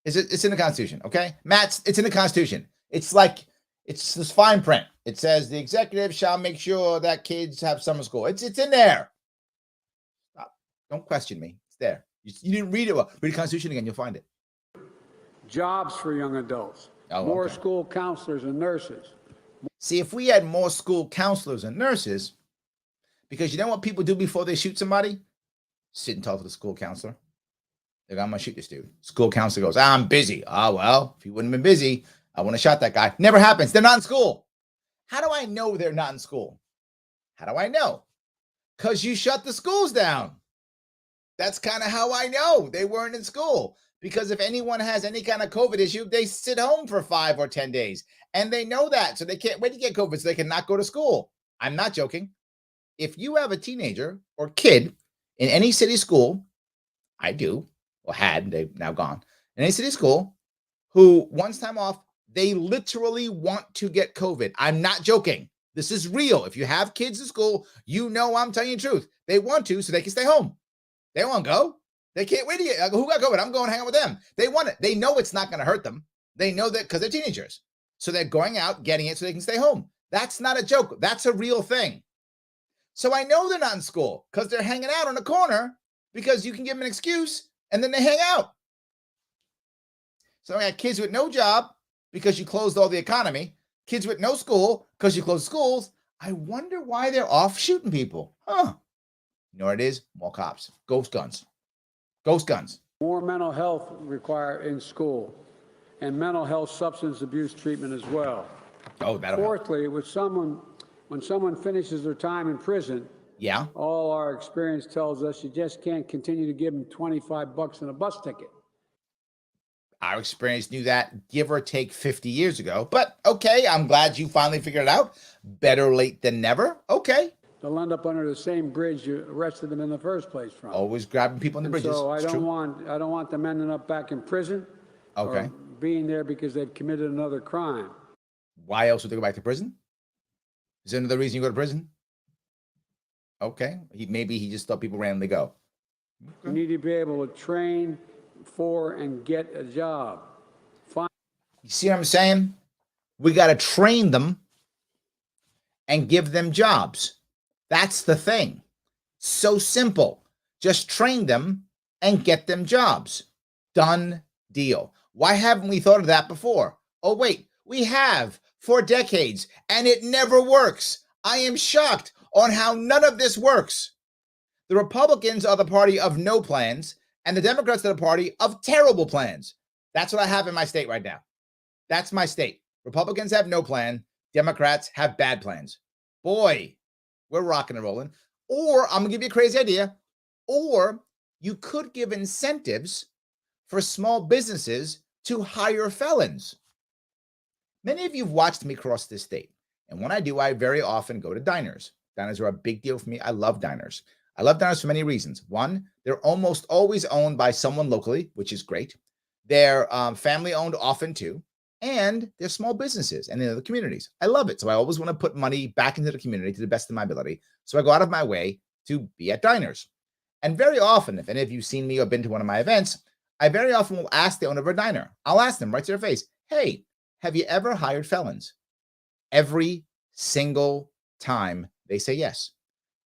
It's in the Constitution, okay? Matt, it's in the Constitution. It's like, it's this fine print. It says the executive shall make sure that kids have summer school. It's in there. Stop. Don't question me. It's there. You didn't read it well. Read the Constitution again. You'll find it. Jobs for young adults, Oh, more okay. school counselors and nurses. See, if we had more school counselors and nurses, because you know what people do before they shoot somebody? Sit and talk to the school counselor. They're like, I'm going to shoot this dude. School counselor goes, I'm busy. Well, if you wouldn't have been busy, I wouldn't have shot that guy. Never happens. They're not in school. How do I know they're not in school? How do I know? Because you shut the schools down. That's kind of how I know they weren't in school. Because if anyone has any kind of COVID issue, they sit home for 5 or 10 days. And they know that. So they can't wait to get COVID so they can not go to school. I'm not joking. If you have a teenager or kid in any city school, I do, or had, they've now gone, in any city school, who once time off, they literally want to get COVID. I'm not joking. This is real. If you have kids in school, you know I'm telling you the truth. They want to so they can stay home. They won't go. They can't wait to get, who got COVID? I'm going to hang out with them. They want it. They know it's not going to hurt them. They know that because they're teenagers. So they're going out, getting it so they can stay home. That's not a joke. That's a real thing. So I know they're not in school because they're hanging out on the corner because you can give them an excuse and then they hang out. So I got kids with no job because you closed all the economy, kids with no school because you closed schools. I wonder why they're off shooting people. You know what it is? More cops. Ghost guns. Ghost guns. More mental health required in school and mental health substance abuse treatment as well. Oh, that'll help. Fourthly, when someone finishes their time in prison, Yeah. all our experience tells us you just can't continue to give them $25 and a bus ticket. Our experience knew that, give or take 50 years ago. But okay, I'm glad you finally figured it out. Better late than never. Okay. They'll end up under the same bridge you arrested them in the first place from. Always grabbing people on the bridges. So I It's don't true. want them ending up back in prison. Okay. Or being there because they've committed another crime. Why else would they go back to prison? Is there another reason you go to prison? Okay. Maybe he just thought people randomly go. You need to be able to train for and get a job. You see what I'm saying? We got to train them and give them jobs. That's the thing. So simple. Just train them and get them jobs. Done deal. Why haven't we thought of that before? Oh, wait, we have for decades, and it never works. I am shocked on how none of this works. The Republicans are the party of no plans, and the Democrats are the party of terrible plans. That's what I have in my state right now. That's my state. Republicans have no plan. Democrats have bad plans. Boy, we're rocking and rolling. Or I'm going to give you a crazy idea. Or you could give incentives for small businesses to hire felons. Many of you have watched me cross this state. And when I do, I very often go to diners. Diners are a big deal for me. I love diners. I love diners for many reasons. One, they're almost always owned by someone locally, which is great. They're family owned often too. And they're small businesses and in the communities. I love it. So I always want to put money back into the community to the best of my ability. So I go out of my way to be at diners. And very often, if any of you have seen me or been to one of my events, I very often will ask the owner of a diner. I'll ask them right to their face, hey, have you ever hired felons? Every single time they say yes.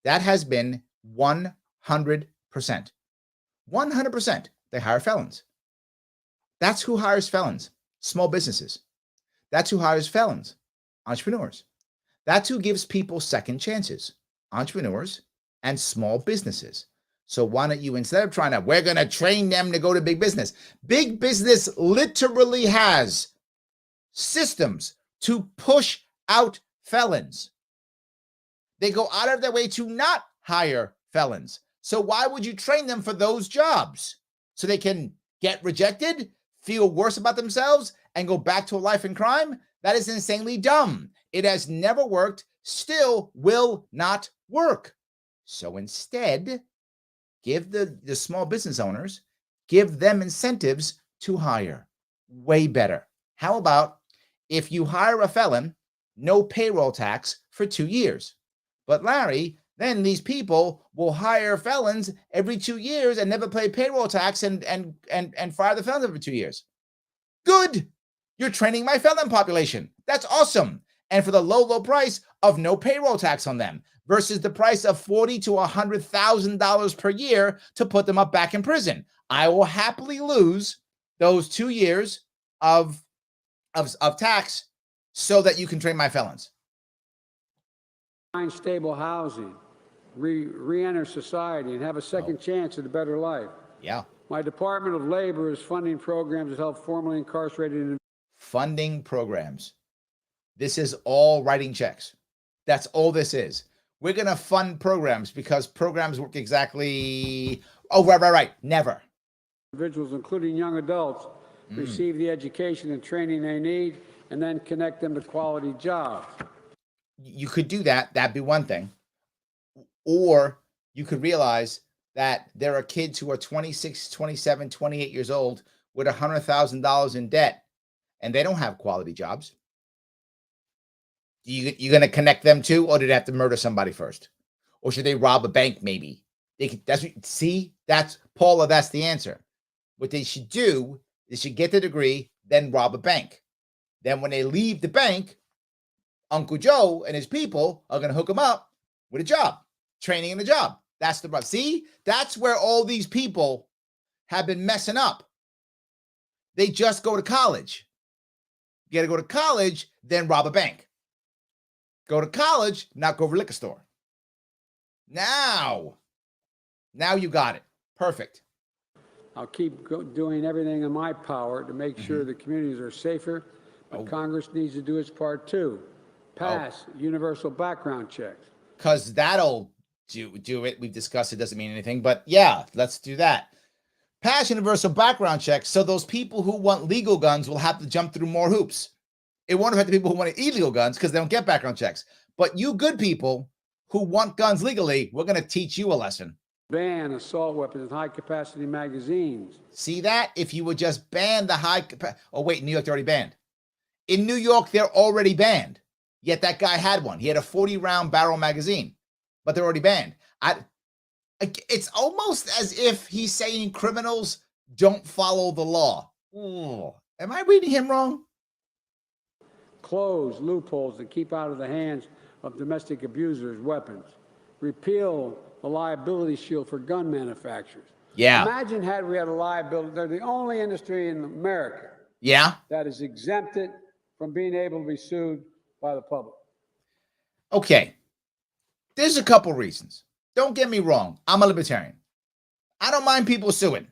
That has been 100%. 100%. They hire felons. That's who hires felons. Small businesses. That's who hires felons. Entrepreneurs. That's who gives people second chances. Entrepreneurs and small businesses. So why don't you, instead of trying to, we're going to train them to go to big business literally has systems to push out felons. They go out of their way to not hire felons. So why would you train them for those jobs? So they can get rejected, feel worse about themselves, and go back to a life in crime? That is insanely dumb. It has never worked, still will not work. So instead, give the small business owners, give them incentives to hire. Way better. How about if you hire a felon, no payroll tax for 2 years? But Larry, then these people will hire felons every 2 years and never pay payroll tax and fire the felons every 2 years. Good. You're training my felon population. That's awesome. And for the low price of no payroll tax on them versus the price of $40,000 to $100,000 per year to put them up back in prison. I will happily lose those 2 years of tax so that you can train my felons. Find stable housing, re-enter society, and have a second chance at a better life. Yeah. My Department of Labor is funding programs to help formerly incarcerated individuals. Funding programs. This is all writing checks. That's all this is. We're going to fund programs because programs work exactly. Oh, right. Never. Individuals, including young adults, receive the education and training they need, and then connect them to quality jobs. You could do that. That'd be one thing. Or you could realize that there are kids who are 26, 27, 28 years old with $100,000 in debt, and they don't have quality jobs. You're going to connect them to, or did they have to murder somebody first? Or should they rob a bank maybe? That's Paula, that's the answer. What they should do, they should get the degree, then rob a bank. Then when they leave the bank, Uncle Joe and his people are going to hook them up with a job, training in a job. That's the problem. See, that's where all these people have been messing up. They just go to college. You got to go to college, then rob a bank. Go to college, not go to a liquor store. Now you got it. Perfect. I'll keep doing everything in my power to make sure the communities are safer, but Congress needs to do its part too. Pass universal background checks. Because that'll do it. We've discussed it, doesn't mean anything, but yeah, let's do that. Pass universal background checks so those people who want legal guns will have to jump through more hoops. It won't affect the people who want illegal guns because they don't get background checks. But you good people who want guns legally, we're going to teach you a lesson. Ban assault weapons and high-capacity magazines. See that? If you would just ban the oh, wait, New York, they're already banned. In New York, they're already banned. Yet that guy had one. He had a 40-round barrel magazine, but they're already banned. It's almost as if he's saying criminals don't follow the law. Ooh, am I reading him wrong? Close loopholes that keep out of the hands of domestic abusers weapons. Repeal the liability shield for gun manufacturers. Yeah. Imagine had we had a liability. They're the only industry in America that is exempted from being able to be sued by the public. Okay. There's a couple reasons. Don't get me wrong. I'm a libertarian. I don't mind people suing.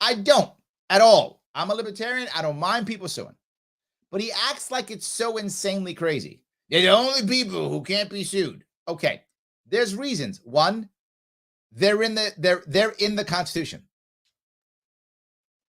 I don't at all. I'm a libertarian. I don't mind people suing. But he acts like it's so insanely crazy. They're the only people who can't be sued. Okay. There's reasons. One, they're in the Constitution.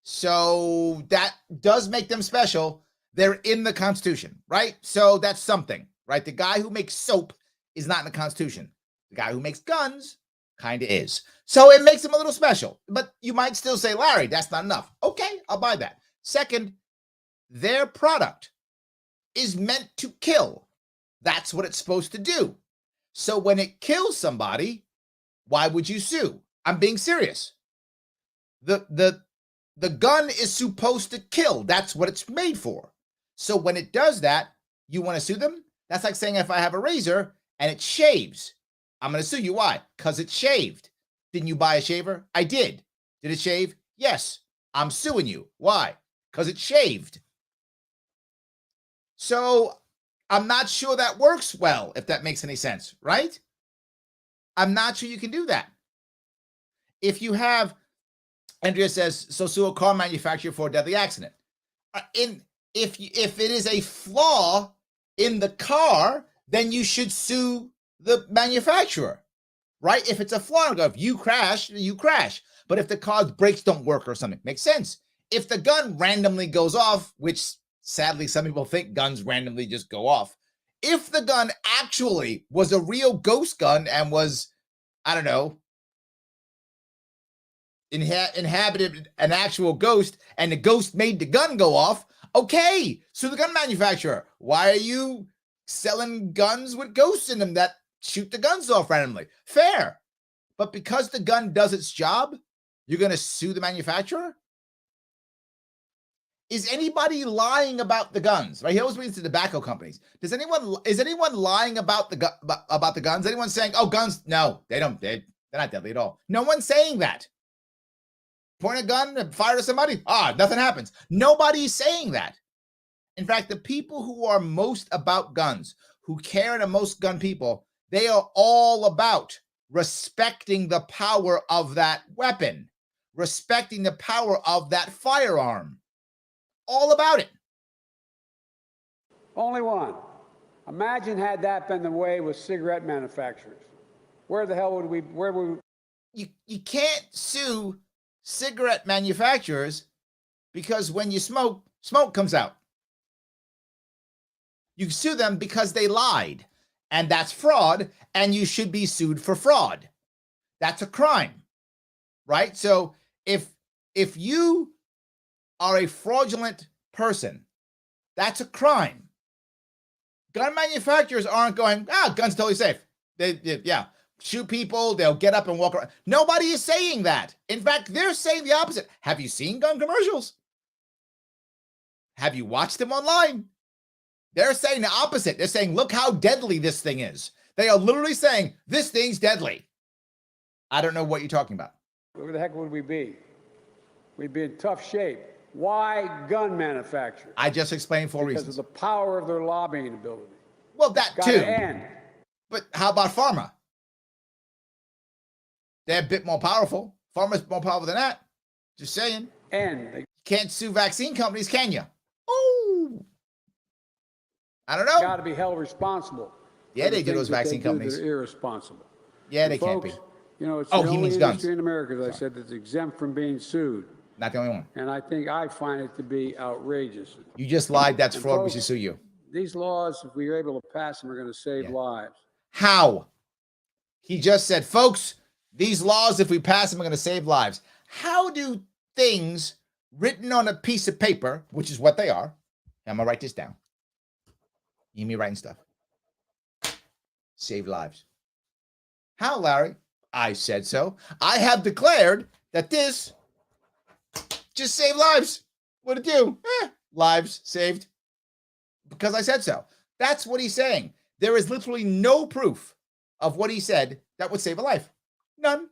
So that does make them special. They're in the Constitution, right? So that's something, right? The guy who makes soap is not in the Constitution. The guy who makes guns kind of is. So it makes him a little special. But you might still say, Larry, that's not enough. Okay, I'll buy that. Second, their product is meant to kill. That's what it's supposed to do. So when it kills somebody, why would you sue? I'm being serious. The gun is supposed to kill. That's what it's made for. So when it does that, you want to sue them? That's like saying if I have a razor and it shaves, I'm going to sue you. Why? Because it shaved. Didn't you buy a shaver? I did. Did it shave? Yes. I'm suing you. Why? Because it shaved. So I'm not sure that works well, if that makes any sense, right? I'm not sure you can do that. If you have, Andrea says, so sue a car manufacturer for a deadly accident. If it is a flaw in the car, then you should sue the manufacturer, right? If it's a flaw, if you crash, you crash. But if the car's brakes don't work or something, makes sense. If the gun randomly goes off, which sadly some people think guns randomly just go off, if the gun actually was a real ghost gun and was, I don't know, inhabited an actual ghost and the ghost made the gun go off, okay, sue the gun manufacturer. Why are you selling guns with ghosts in them that shoot the guns off randomly? Fair. But because the gun does its job, you're going to sue the manufacturer? Is anybody lying about the guns? Right? He always brings to tobacco companies. Is anyone lying about the guns? Anyone saying, "Oh, guns"? No, they're not deadly at all. No one's saying that. Point a gun and fire to somebody. Nothing happens. Nobody's saying that. In fact, the people who are most about guns, who care the most gun people, they are all about respecting the power of that weapon, respecting the power of that firearm. All about it. Only one. Imagine had that been the way with cigarette manufacturers. Where the hell would we? You can't sue cigarette manufacturers because when you smoke comes out. You sue them because they lied, and that's fraud, and you should be sued for fraud. That's a crime, right? So if you are a fraudulent person, that's a crime. Gun manufacturers aren't going, gun's totally safe. They shoot people, they'll get up and walk around. Nobody is saying that. In fact, they're saying the opposite. Have you seen gun commercials? Have you watched them online? They're saying the opposite. They're saying, look how deadly this thing is. They are literally saying, this thing's deadly. I don't know what you're talking about. Where the heck would we be? We'd be in tough shape. Why gun manufacturers? I just explained four because reasons. Of the power of their lobbying ability. Well, that It's too. gotta end. But how about pharma? They're a bit more powerful. Pharma's more powerful than that. Just saying. End. Can't sue vaccine companies, can you? Oh, I don't know. Got to be held responsible. Yeah, they do, those vaccine companies. They're irresponsible. Yeah, they Folks, can't be. You know, it's Oh, the he only means guns. industry in America, as I said, that's exempt from being sued. Not the only one. And I find it to be outrageous. You just lied. That's And fraud. We folks, should sue you. These laws, if we are able to pass them, are going to save lives. How? He just said, folks, these laws, if we pass them, are going to save lives. How do things written on a piece of paper, which is what they are, I'm going to write this down. You hear me writing stuff. Save lives. How, Larry? I said so. I have declared that this just saved lives. What'd it do? Lives saved. Because I said so. That's what he's saying. There is literally no proof of what he said that would save a life. None.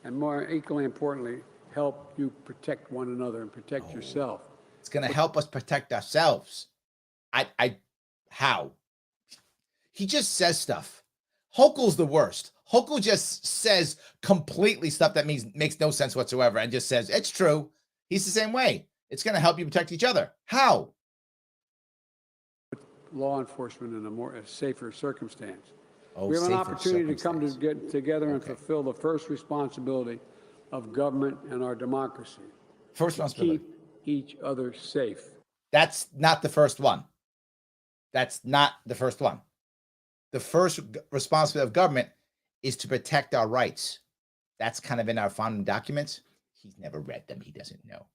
And more equally importantly, help you protect one another and protect yourself. It's going to help us protect ourselves. How? He just says stuff. Hochul's the worst. Hochul just says completely stuff that makes no sense whatsoever and just says, it's true. He's the same way. It's going to help you protect each other. How? Law enforcement in a safer circumstance. Oh, we have an safer opportunity to come to circumstance. get together and fulfill the first responsibility of government and our democracy. First responsibility. Keep each other safe. That's not the first one. That's not the first one. The first responsibility of government is to protect our rights. That's kind of in our founding documents. He's never read them. He doesn't know.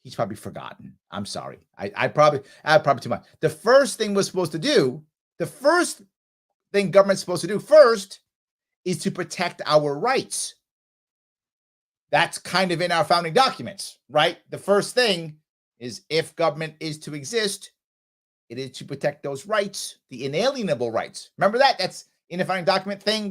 He's probably forgotten. I'm sorry. I probably too much. The first thing we're supposed to do, the first thing government's supposed to do first is to protect our rights. That's kind of in our founding documents, right? The first thing is if government is to exist, it is to protect those rights, the inalienable rights. Remember that? That's in the founding document thing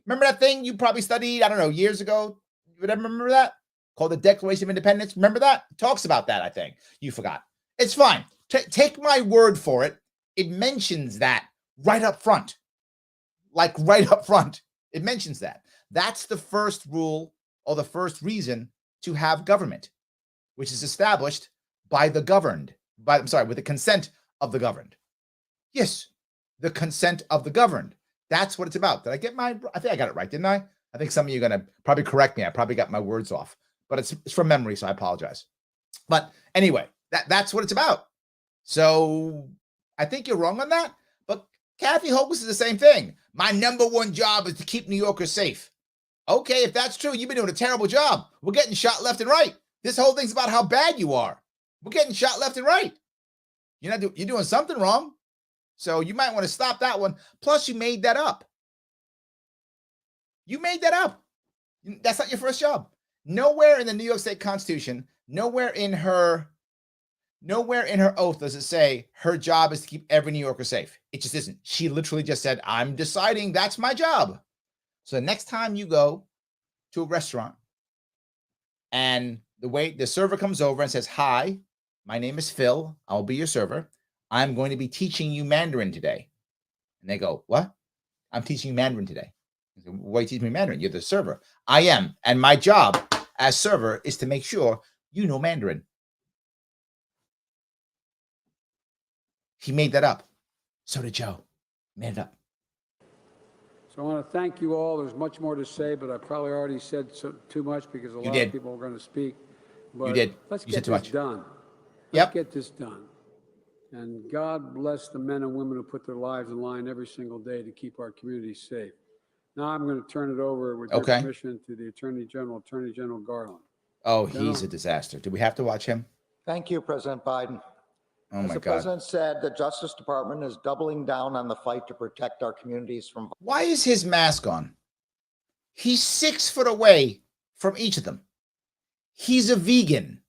remember that thing you probably studied, I don't know, years ago? You ever remember that? Called the Declaration of Independence. Remember that? It talks about that, I think. You forgot. It's fine. Take my word for it. It mentions that right up front. Like right up front. It mentions that. That's the first rule or the first reason to have government, which is established by the governed. With the consent of the governed. Yes, the consent of the governed. That's what it's about. I think I got it right, didn't I? I think some of you are going to probably correct me. I probably got my words off. But it's from memory, so I apologize. But anyway, that's what it's about. So I think you're wrong on that. But Kathy Hochul is the same thing. My number one job is to keep New Yorkers safe. Okay, if that's true, you've been doing a terrible job. We're getting shot left and right. This whole thing's about how bad you are. We're getting shot left and right. You're doing something wrong. So you might want to stop that one. Plus, you made that up. You made that up. That's not your first job. Nowhere in the New York State Constitution, nowhere in her oath does it say her job is to keep every New Yorker safe. It just isn't. She literally just said, I'm deciding that's my job. So the next time you go to a restaurant and the server comes over and says, hi, my name is Phil. I'll be your server. I'm going to be teaching you Mandarin today. And they go, what? I'm teaching you Mandarin today. I said, why are you teaching me Mandarin? You're the server. I am. And my job as server is to make sure you know Mandarin. He made that up. So did Joe. Made it up. So I want to thank you all. There's much more to say, but I probably already said too much because a lot of people are going to speak. But you did. Let's you get said too this much. done. Yep. Let's get this done. And God bless the men and women who put their lives in line every single day to keep our communities safe. Now I'm going to turn it over with your permission to the Attorney General Garland. Oh, he's a disaster. Do we have to watch him? Thank you, President Biden. Oh, As my the God. President said, the Justice Department is doubling down on the fight to protect our communities from. Why is his mask on? He's 6 foot away from each of them. He's a vegan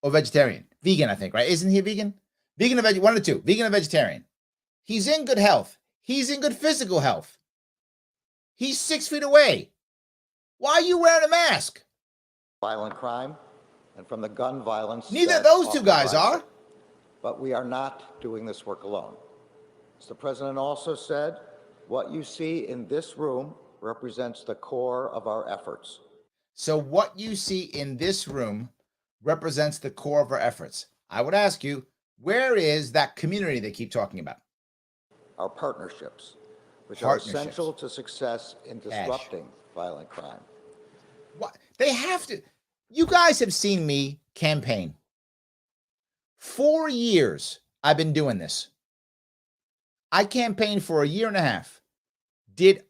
or vegetarian. Vegan, I think, right? Isn't he a vegan? Vegan or vegetarian? One of the two. Vegan or vegetarian. He's in good health. He's in good physical health. He's 6 feet away. Why are you wearing a mask? Violent crime and from the gun violence. Neither of those two guys are. But we are not doing this work alone. As the President also said, what you see in this room represents the core of our efforts. So what you see in this room represents the core of our efforts. I would ask you, where is that community they keep talking about? Our partnerships, which are essential to success in disrupting violent crime. What? They have to. You guys have seen me campaign. 4 years I've been doing this. I campaigned for a year and a half. Did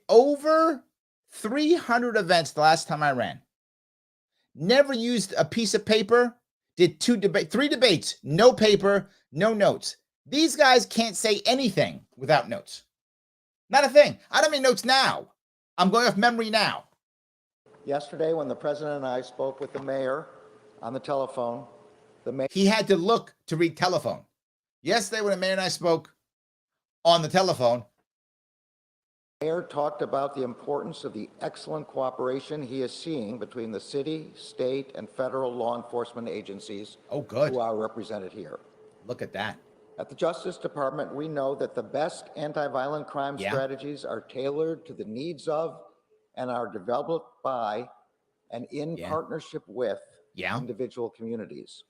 over 300 events the last time I ran. Never used a piece of paper. Did 3 debates, no paper, no notes. These guys can't say anything without notes. Not a thing. I don't mean notes now. I'm going off memory now. Yesterday, when the President and I spoke with the mayor on the telephone, he had to look to read telephone. Yesterday, when the mayor and I spoke on the telephone, the mayor talked about the importance of the excellent cooperation he is seeing between the city, state, and federal law enforcement agencies who are represented here. Look at that. At the Justice Department, we know that the best anti-violent crime strategies are tailored to the needs of and are developed by and in partnership with individual communities.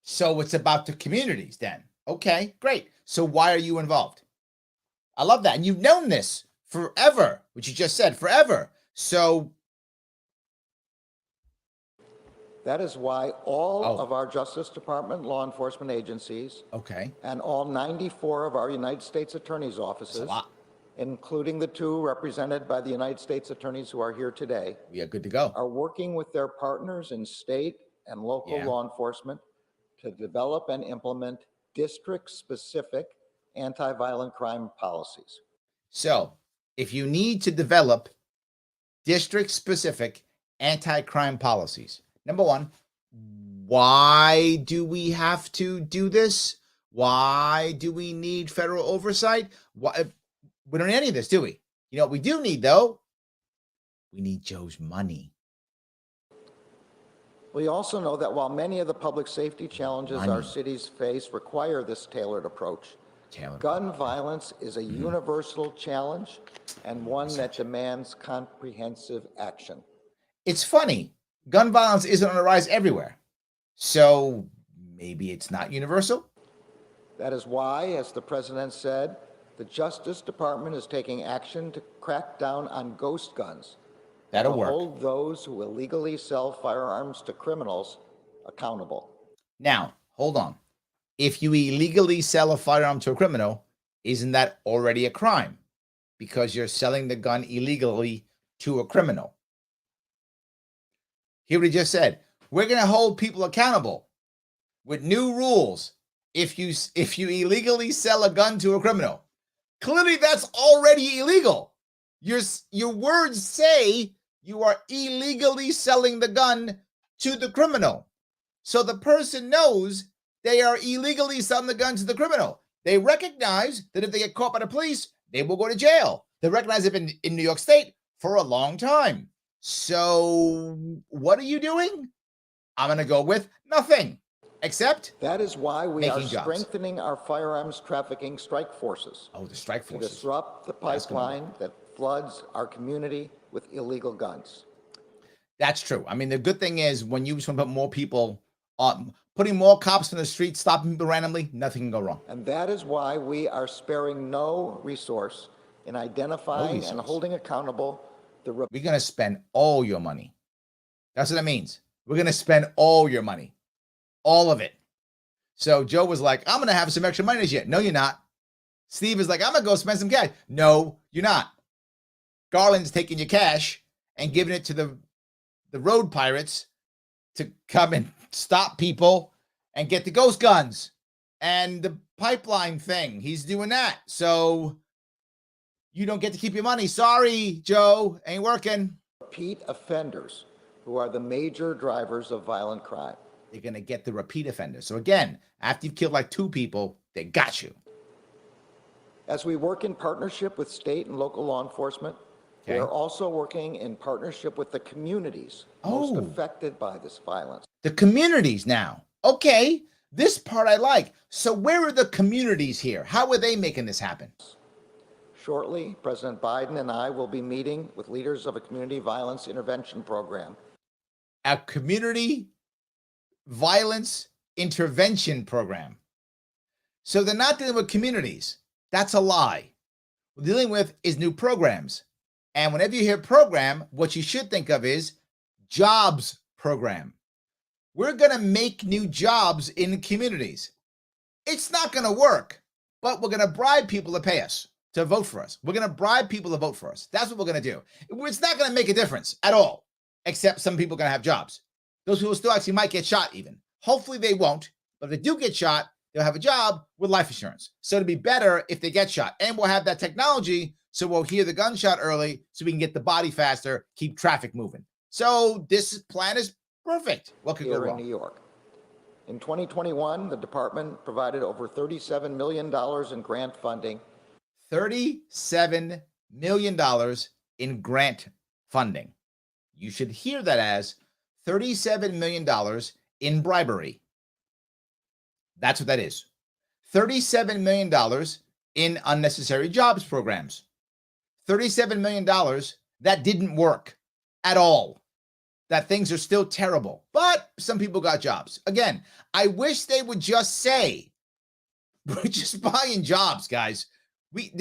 So it's about the communities then. Okay, great. So why are you involved? I love that. And you've known this forever, which you just said, forever. So that is why all of our Justice Department law enforcement agencies and all 94 of our United States attorneys' offices, including the 2 represented by the United States attorneys who are here today, we are good to go, are working with their partners in state and local law enforcement to develop and implement district-specific anti-violent crime policies. So if you need to develop district-specific anti-crime policies, number one, why do we have to do this? Why do we need federal oversight? Why? We don't need any of this, do we? You know what we do need, though? We need Joe's money. We also know that while many of the public safety challenges our cities face require this tailored approach, gun violence is a universal challenge and one that demands comprehensive action. It's funny. Gun violence isn't on the rise everywhere. So maybe it's not universal? That is why, as the President said, the Justice Department is taking action to crack down on ghost guns. That'll work. Hold those who illegally sell firearms to criminals accountable. Now, hold on. If you illegally sell a firearm to a criminal, isn't that already a crime? Because you're selling the gun illegally to a criminal. Hear what he just said. We're going to hold people accountable with new rules if you illegally sell a gun to a criminal. Clearly, that's already illegal. Your words say you are illegally selling the gun to the criminal. So the person knows they are illegally selling the gun to the criminal. They recognize that if they get caught by the police, they will go to jail. They recognize it in New York State for a long time. So what are you doing? I'm going to go with nothing, except that is why we are jobs. Strengthening our firearms trafficking strike forces. Oh, the strike forces. To disrupt the pipeline that floods our community with illegal guns. That's true. I mean, the good thing is when you put more people on, putting more cops in the street, stopping people randomly, nothing can go wrong. And that is why we are sparing no resource in identifying and holding accountable the... We're going to spend all your money. That's what it means. We're going to spend all your money. All of it. So Joe was like, I'm going to have some extra money this year. No, you're not. Steve is like, I'm going to go spend some cash. No, you're not. Garland's taking your cash and giving it to the road pirates to come and stop people and get the ghost guns and the pipeline thing. He's doing that. So you don't get to keep your money. Sorry, Joe, ain't working. Repeat offenders who are the major drivers of violent crime. You're going to get the repeat offenders. So again, after you've killed like 2 people, they got you. As we work in partnership with state and local law enforcement, we are also working in partnership with the communities most affected by this violence. The communities now. Okay, this part I like. So where are the communities here? How are they making this happen? Shortly, President Biden and I will be meeting with leaders of a community violence intervention program. A community violence intervention program. So they're not dealing with communities. That's a lie. What they're dealing with is new programs. And whenever you hear program, what you should think of is jobs program. We're going to make new jobs in communities. It's not going to work, but we're going to bribe people to pay us, to vote for us. We're going to bribe people to vote for us. That's what we're going to do. It's not going to make a difference at all, except some people are going to have jobs. Those people still actually might get shot even. Hopefully they won't, but if they do get shot, they'll have a job with life insurance. So it'd be better if they get shot. And we'll have that technology so we'll hear the gunshot early so we can get the body faster, keep traffic moving. So this plan is perfect. What could go wrong? In New York. In 2021, the department provided over $37 million in grant funding. $37 million in grant funding. You should hear that as $37 million in bribery. That's what that is. $37 million in unnecessary jobs programs. $37 million that didn't work at all. That things are still terrible, but some people got jobs. Again, I wish they would just say, we're just buying jobs, guys. We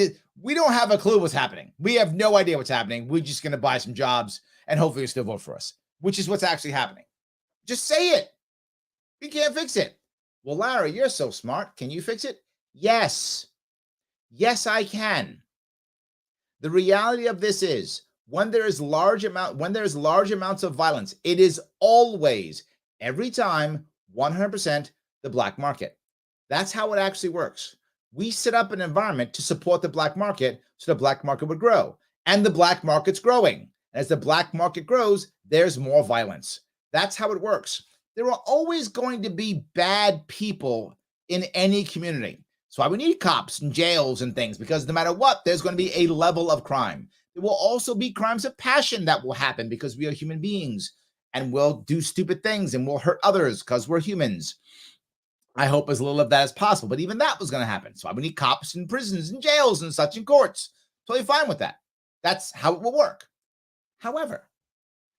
don't have a clue what's happening. We have no idea what's happening. We're just going to buy some jobs and hopefully you'll still vote for us, which is what's actually happening. Just say it. We can't fix it. Well, Larry, you're so smart. Can you fix it? Yes. Yes, I can. The reality of this is when there's large amounts of violence, it is always, every time, 100% the black market. That's how it actually works. We set up an environment to support the black market so the black market would grow. And the black market's growing. As the black market grows, there's more violence. That's how it works. There are always going to be bad people in any community. That's why we need cops and jails and things, because no matter what, there's going to be a level of crime. There will also be crimes of passion that will happen because we are human beings and we'll do stupid things and we'll hurt others because we're humans. I hope as little of that as possible, but even that was going to happen. So we need cops in prisons and jails and such in courts. Totally fine with that. That's how it will work. However,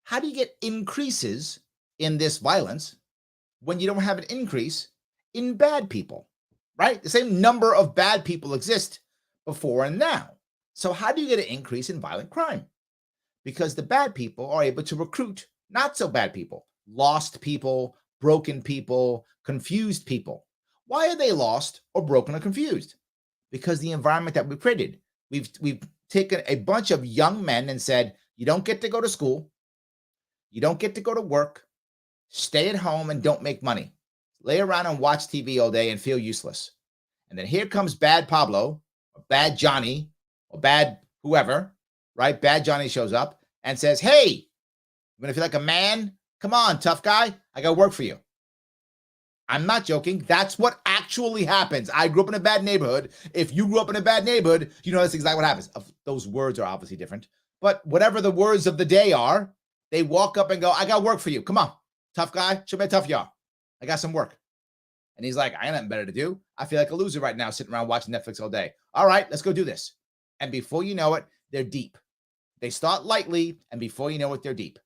how do you get increases in this violence when you don't have an increase in bad people, right? The same number of bad people exist before and now. So how do you get an increase in violent crime? Because the bad people are able to recruit not so bad people, lost people, broken people, confused people. Why are they lost or broken or confused? Because the environment that we've created. We've taken a bunch of young men and said, you don't get to go to school. You don't get to go to work, stay at home, and don't make money. Lay around and watch TV all day and feel useless. And then here comes bad Pablo, or bad Johnny, or bad whoever, right? Bad Johnny shows up and says, hey, you want to feel like a man? Come on, tough guy. I got work for you. I'm not joking. That's what actually happens. I grew up in a bad neighborhood. If you grew up in a bad neighborhood, you know that's exactly what happens. Those words are obviously different. But whatever the words of the day are, they walk up and go, I got work for you. Come on, tough guy. Show me how tough you are. I got some work. And he's like, I ain't nothing better to do. I feel like a loser right now sitting around watching Netflix all day. All right, let's go do this. And before you know it, they're deep. They start lightly, and before you know it, they're deep.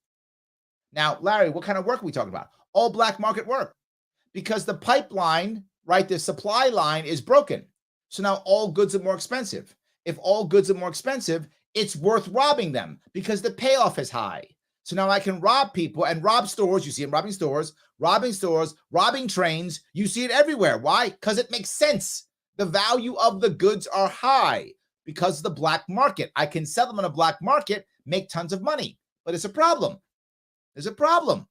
Now, Larry, what kind of work are we talking about? All black market work. Because the pipeline, right, the supply line is broken. So now all goods are more expensive. If all goods are more expensive, it's worth robbing them because the payoff is high. So now I can rob people and rob stores. You see them robbing stores, robbing trains. You see it everywhere. Why? Because it makes sense. The value of the goods are high because of the black market. I can sell them on a black market, make tons of money. But it's a problem. There's a problem.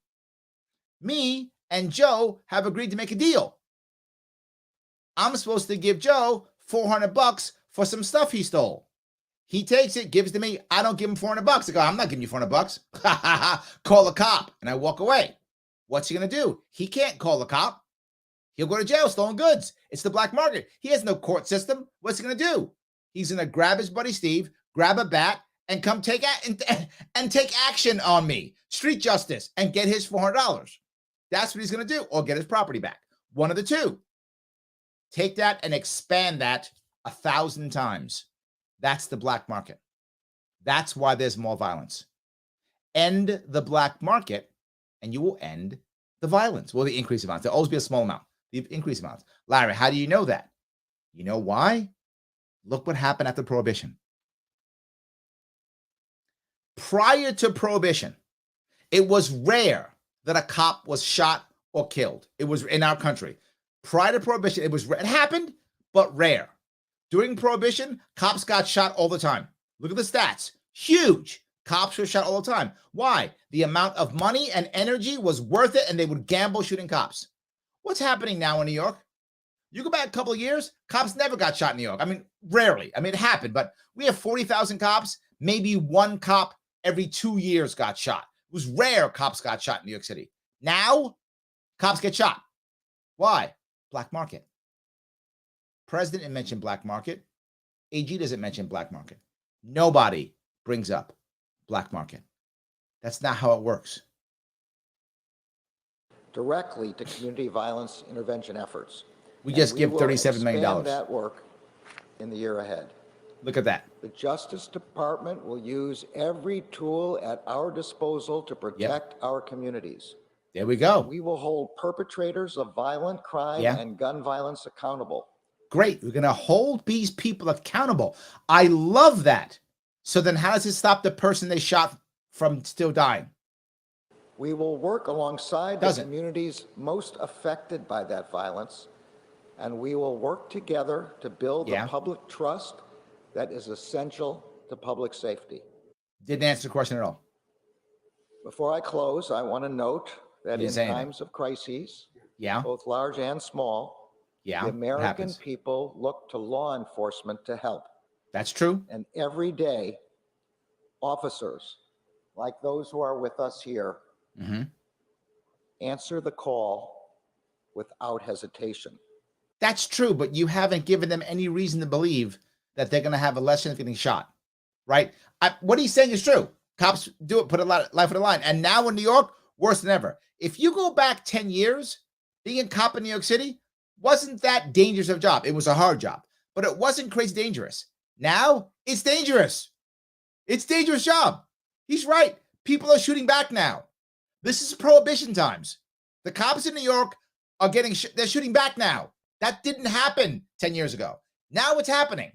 Me and Joe have agreed to make a deal. I'm supposed to give Joe $400 for some stuff he stole. He takes it, gives it to me. I don't give him $400. I go, I'm not giving you $400. Call a cop. And I walk away. What's he going to do? He can't call a cop. He'll go to jail, stolen goods. It's the black market. He has no court system. What's he going to do? He's going to grab his buddy Steve, grab a bat, and come take action on me. Street justice, and get his $400. That's what he's going to do, or get his property back. One of the two. Take that and expand that 1,000 times. That's the black market. That's why there's more violence. End the black market, and you will end the violence. Well, the increase of violence. There'll always be a small amount. The increase of violence. Larry, how do you know that? You know why? Look what happened after Prohibition. Prior to Prohibition, it was rare that a cop was shot or killed. It was in our country. Prior to Prohibition, it happened, but rare. During Prohibition, cops got shot all the time. Look at the stats. Huge. Cops were shot all the time. Why? The amount of money and energy was worth it, and they would gamble shooting cops. What's happening now in New York? You go back a couple of years, cops never got shot in New York. I mean, rarely. I mean, it happened, but we have 40,000 cops. Maybe one cop every 2 years got shot. It was rare cops got shot in New York City. Now, cops get shot. Why? Black market. President didn't mention black market. AG doesn't mention black market. Nobody brings up black market. That's not how it works. Directly to community violence intervention efforts. We just give $37 million. That work in the year ahead. Look at that. The Justice Department will use every tool at our disposal to protect our communities. There we go. We will hold perpetrators of violent crime and gun violence accountable. Great. We're going to hold these people accountable. I love that. So then how does it stop the person they shot from still dying? We will work alongside the communities most affected by that violence, and we will work together to build the public trust that is essential to public safety. Didn't answer the question at all. Before I close, I want to note that in times of crises, both large and small, the American people look to law enforcement to help. That's true. And every day, officers like those who are with us here answer the call without hesitation. That's true, but you haven't given them any reason to believe that they're going to have a less chance of getting shot, right? What he's saying is true. Cops do it, put a lot of life on the line. And now in New York, worse than ever. If you go back 10 years, being a cop in New York City wasn't that dangerous of a job. It was a hard job, but it wasn't crazy dangerous. Now it's dangerous. It's a dangerous job. He's right. People are shooting back now. This is Prohibition times. The cops in New York are they're shooting back now. That didn't happen 10 years ago. Now it's happening.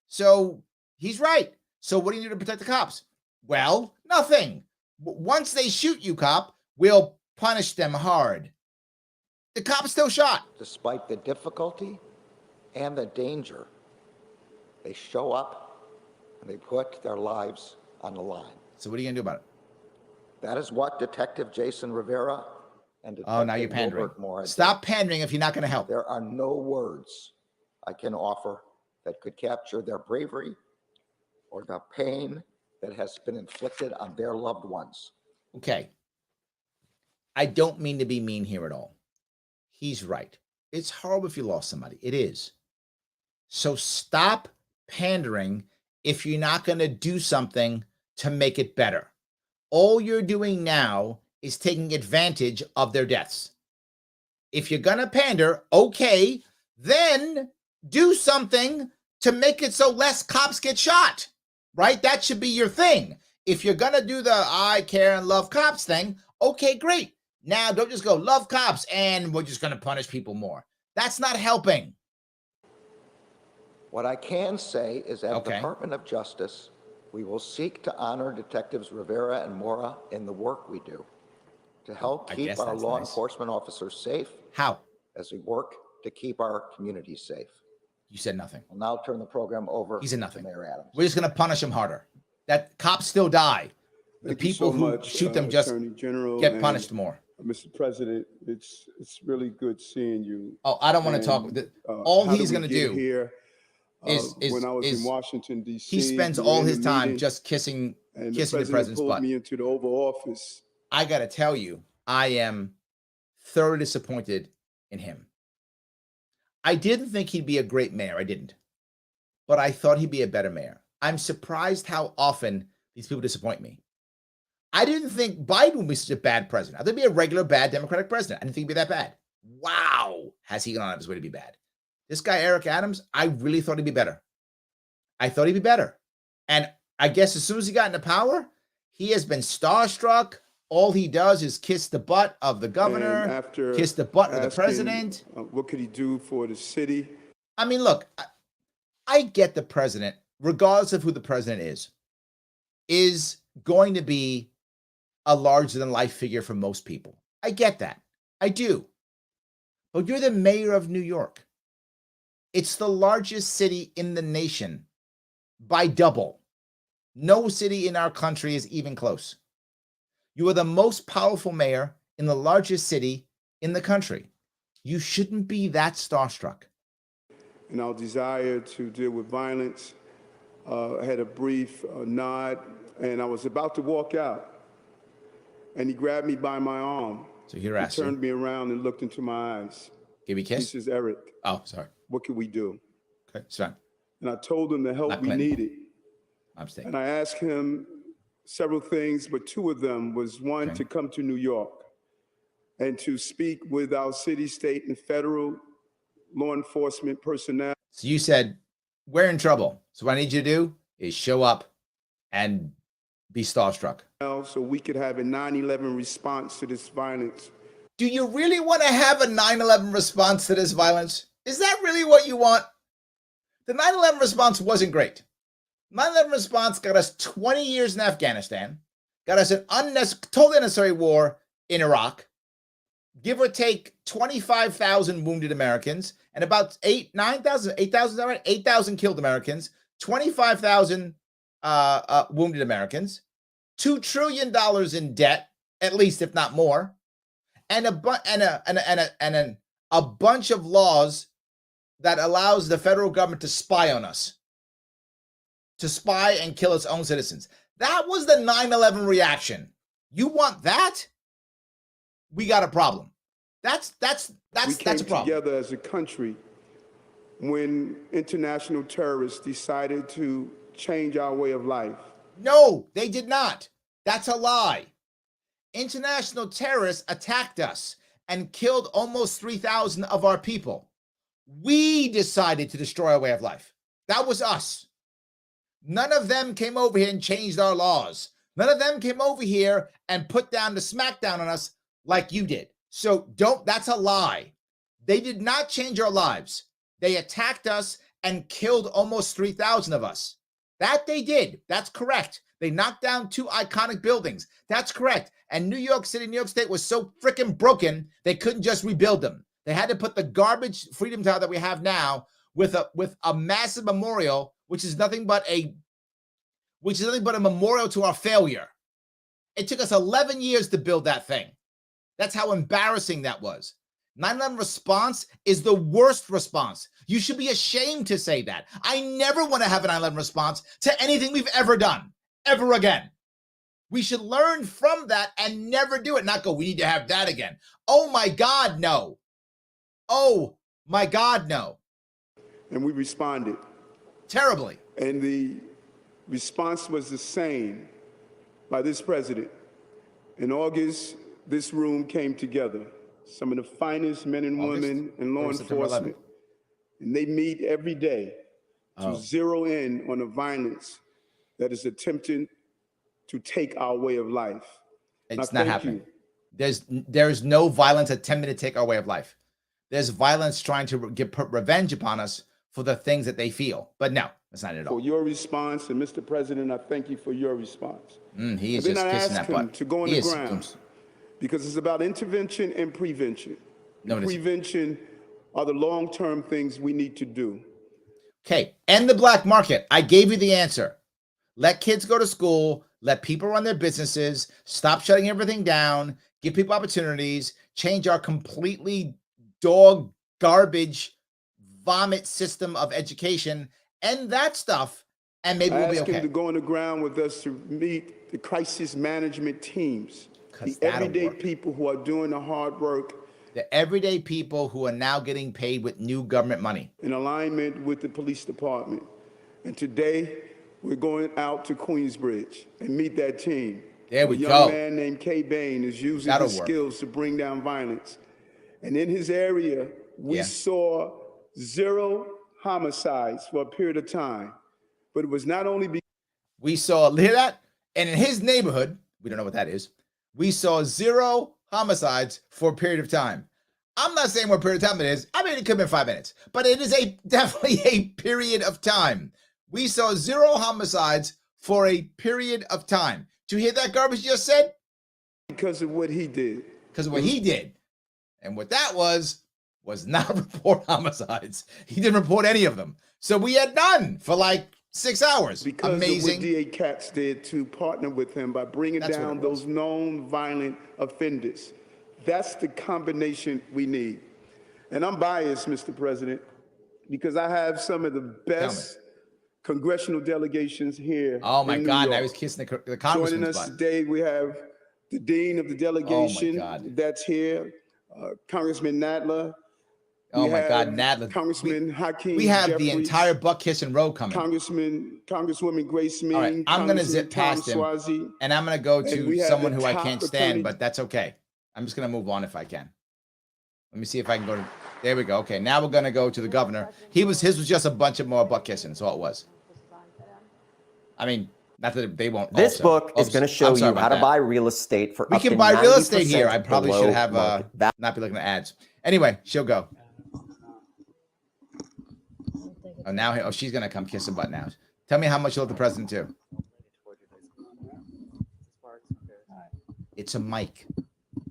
So he's right. So what do you do to protect the cops? Well, nothing. Once they shoot you, cop, we'll punish them hard. The cop still shot. Despite the difficulty and the danger, they show up and they put their lives on the line. So what are you going to do about it? That is what Detective Jason Rivera and Oh, now you're Detective pandering. Wilbert Moore did. Stop pandering if you're not going to help. There are no words I can offer that could capture their bravery or the pain that has been inflicted on their loved ones. Okay. I don't mean to be mean here at all. He's right. It's horrible if you lost somebody. It is. So stop pandering if you're not going to do something to make it better. All you're doing now is taking advantage of their deaths. If you're going to pander, okay, then do something to make it so less cops get shot, right? That should be your thing. If you're going to do the I care and love cops thing, okay, great. Now don't just go love cops and we're just going to punish people more. That's not helping. What I can say is that the Department of Justice, we will seek to honor Detectives Rivera and Mora in the work we do to help keep our law enforcement officers safe. How? As we work to keep our communities safe. You said nothing. I'll now turn the program over to Mayor Adams. We're just going to punish them harder. That cops still die. The people who shoot them just get punished more. Mr. President, it's really good seeing you. Oh, I don't want to talk. All he's going to do here, is when I was in Washington, D.C., he spends all his time just kissing the president's butt. Me into the Oval Office. I got to tell you, I am thoroughly disappointed in him. I didn't think he'd be a great mayor. I didn't. But I thought he'd be a better mayor. I'm surprised how often these people disappoint me. I didn't think Biden would be such a bad president. I thought he'd be a regular bad Democratic president. I didn't think he'd be that bad. Wow. Has he gone out of his way to be bad? This guy, Eric Adams, I really thought he'd be better. I thought he'd be better. And I guess as soon as he got into power, he has been starstruck. All he does is kiss the butt of the governor, kiss the butt of the president. What could he do for the city? I mean, look, I get the president, regardless of who the president is going to be a larger-than-life figure for most people. I get that. I do. But you're the mayor of New York. It's the largest city in the nation by double. No city in our country is even close. You are the most powerful mayor in the largest city in the country. You shouldn't be that starstruck. And our desire to deal with violence, I had a brief nod, and I was about to walk out. And he grabbed me by my arm. So he turned me around and looked into my eyes. Give me a kiss? He says, Eric. Oh, sorry. What can we do? Okay, it's fine. And I told him the help we needed. I'm staying. And I asked him several things, but two of them was one, to come to New York and to speak with our city, state, and federal law enforcement personnel. So you said, we're in trouble. So what I need you to do is show up and be starstruck. So we could have a 9/11 response to this violence. Do you really want to have a 9/11 response to this violence? Is that really what you want? The 9/11 response wasn't great. 9/11 response got us 20 years in Afghanistan, got us an totally unnecessary war in Iraq, give or take 25,000 wounded Americans, and about 8,000 killed Americans, 25,000 wounded Americans, $2 trillion in debt, at least if not more, and a bunch of laws that allows the federal government to spy on us, to spy and kill its own citizens. That was the 9/11 reaction. You want that? We got a problem. That's a problem. We came together as a country when international terrorists decided to change our way of life. No, they did not. That's a lie. International terrorists attacked us and killed almost 3,000 of our people. We decided to destroy our way of life. That was us. None of them came over here and changed our laws. None of them came over here and put down the smackdown on us like you did. So that's a lie. They did not change our lives. They attacked us and killed almost 3,000 of us. That they did. That's correct. They knocked down 2 iconic buildings. That's correct. And New York City, New York State was so freaking broken, they couldn't just rebuild them. They had to put the garbage Freedom Tower that we have now with a massive memorial, which is nothing but a memorial to our failure. It took us 11 years to build that thing. That's how embarrassing that was. 9/11 response is the worst response. You should be ashamed to say that. I never want to have an 9/11 response to anything we've ever done, ever again. We should learn from that and never do it. Not go, we need to have that again. Oh my God, no. Oh my God, no. And we responded. Terribly. And the response was the same by this president. In August, this room came together. Some of the finest men and women in law enforcement. And they meet every day to zero in on the violence that is attempting to take our way of life. It's not happening. There's no violence attempting to take our way of life. There's violence trying to put revenge upon us for the things that they feel. But no, that's not it at all. For your response, and Mr. President, I thank you for your response. He is just kissing that butt. To go on the ground, because it's about intervention and prevention. Prevention are the long-term things we need to do. Okay, end the black market. I gave you the answer. Let kids go to school. Let people run their businesses. Stop shutting everything down. Give people opportunities. Change our completely dog garbage vomit system of education. End that stuff, and maybe we'll be okay. I ask him to go on the ground with us to meet the crisis management teams, the everyday people who are doing the hard work. The everyday people who are now getting paid with new government money. In alignment with the police department. And today, we're going out to Queensbridge and meet that team. There we go. A young man named Kay Bain is using his skills to bring down violence. And in his area, we saw 0 homicides for a period of time. But it was not only we saw, hear that? And in his neighborhood, we don't know what that is, we saw 0 homicides for a period of time. I'm not saying what period of time it is. I mean, it could have been 5 minutes, but it is definitely a period of time. We saw 0 homicides for a period of time. Did you hear that garbage you just said? Because of what he did. Because of what he did. And what that was not report homicides. He didn't report any of them. So we had none for like 6 hours. Because amazing. Of what DA Katz did to partner with him by bringing down those known violent offenders. That's the combination we need. And I'm biased, Mr. President, because I have some of the best congressional delegations here. Oh my in New God! York. Now he's kissing the congressman's Joining us butt. today, we have the dean of the delegation that's here, Congressman Nadler. Oh my God, Nadler. Congressman Hakeem. We have Jeffries, the entire butt kissing row coming. Congresswoman Grace Mean. All right, I'm going to zip past him, and I'm going to go to someone who I can't stand, but that's okay. I'm just going to move on if I can. Let me see if I can go to. There we go. Okay, now we're going to go to the governor. His was just a bunch of more butt kissing. That's all it was. I mean, not that they won't. This book is going to show you how to buy real estate for. We can buy real estate here. I probably should have not be looking at ads. Anyway, she'll go. Oh, now she's going to come kiss a butt now. Tell me how much you love the president too. It's a mic.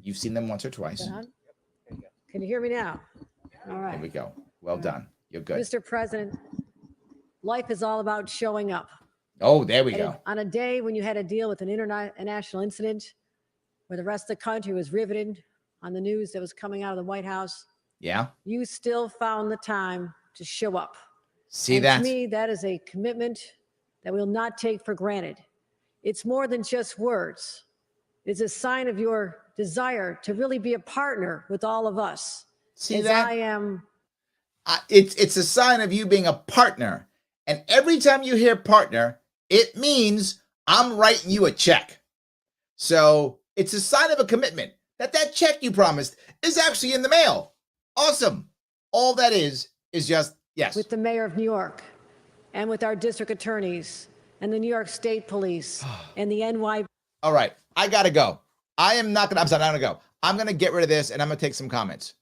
You've seen them once or twice. Can you hear me now? All right. There we go. Well done. You're good. Mr. President, life is all about showing up. Oh, there we go. On a day when you had to deal with an international incident where the rest of the country was riveted on the news that was coming out of the White House, you still found the time to show up. See that? To me, that is a commitment that we'll not take for granted. It's more than just words. It's a sign of your desire to really be a partner with all of us. See that? I am. It's a sign of you being a partner. And every time you hear partner, it means I'm writing you a check. So it's a sign of a commitment that check you promised is actually in the mail. Awesome. All that is just, yes. With the mayor of New York and with our district attorneys and the New York State Police and the NY. All right. I got to go. I'm going to go. I'm going to get rid of this and I'm going to take some comments.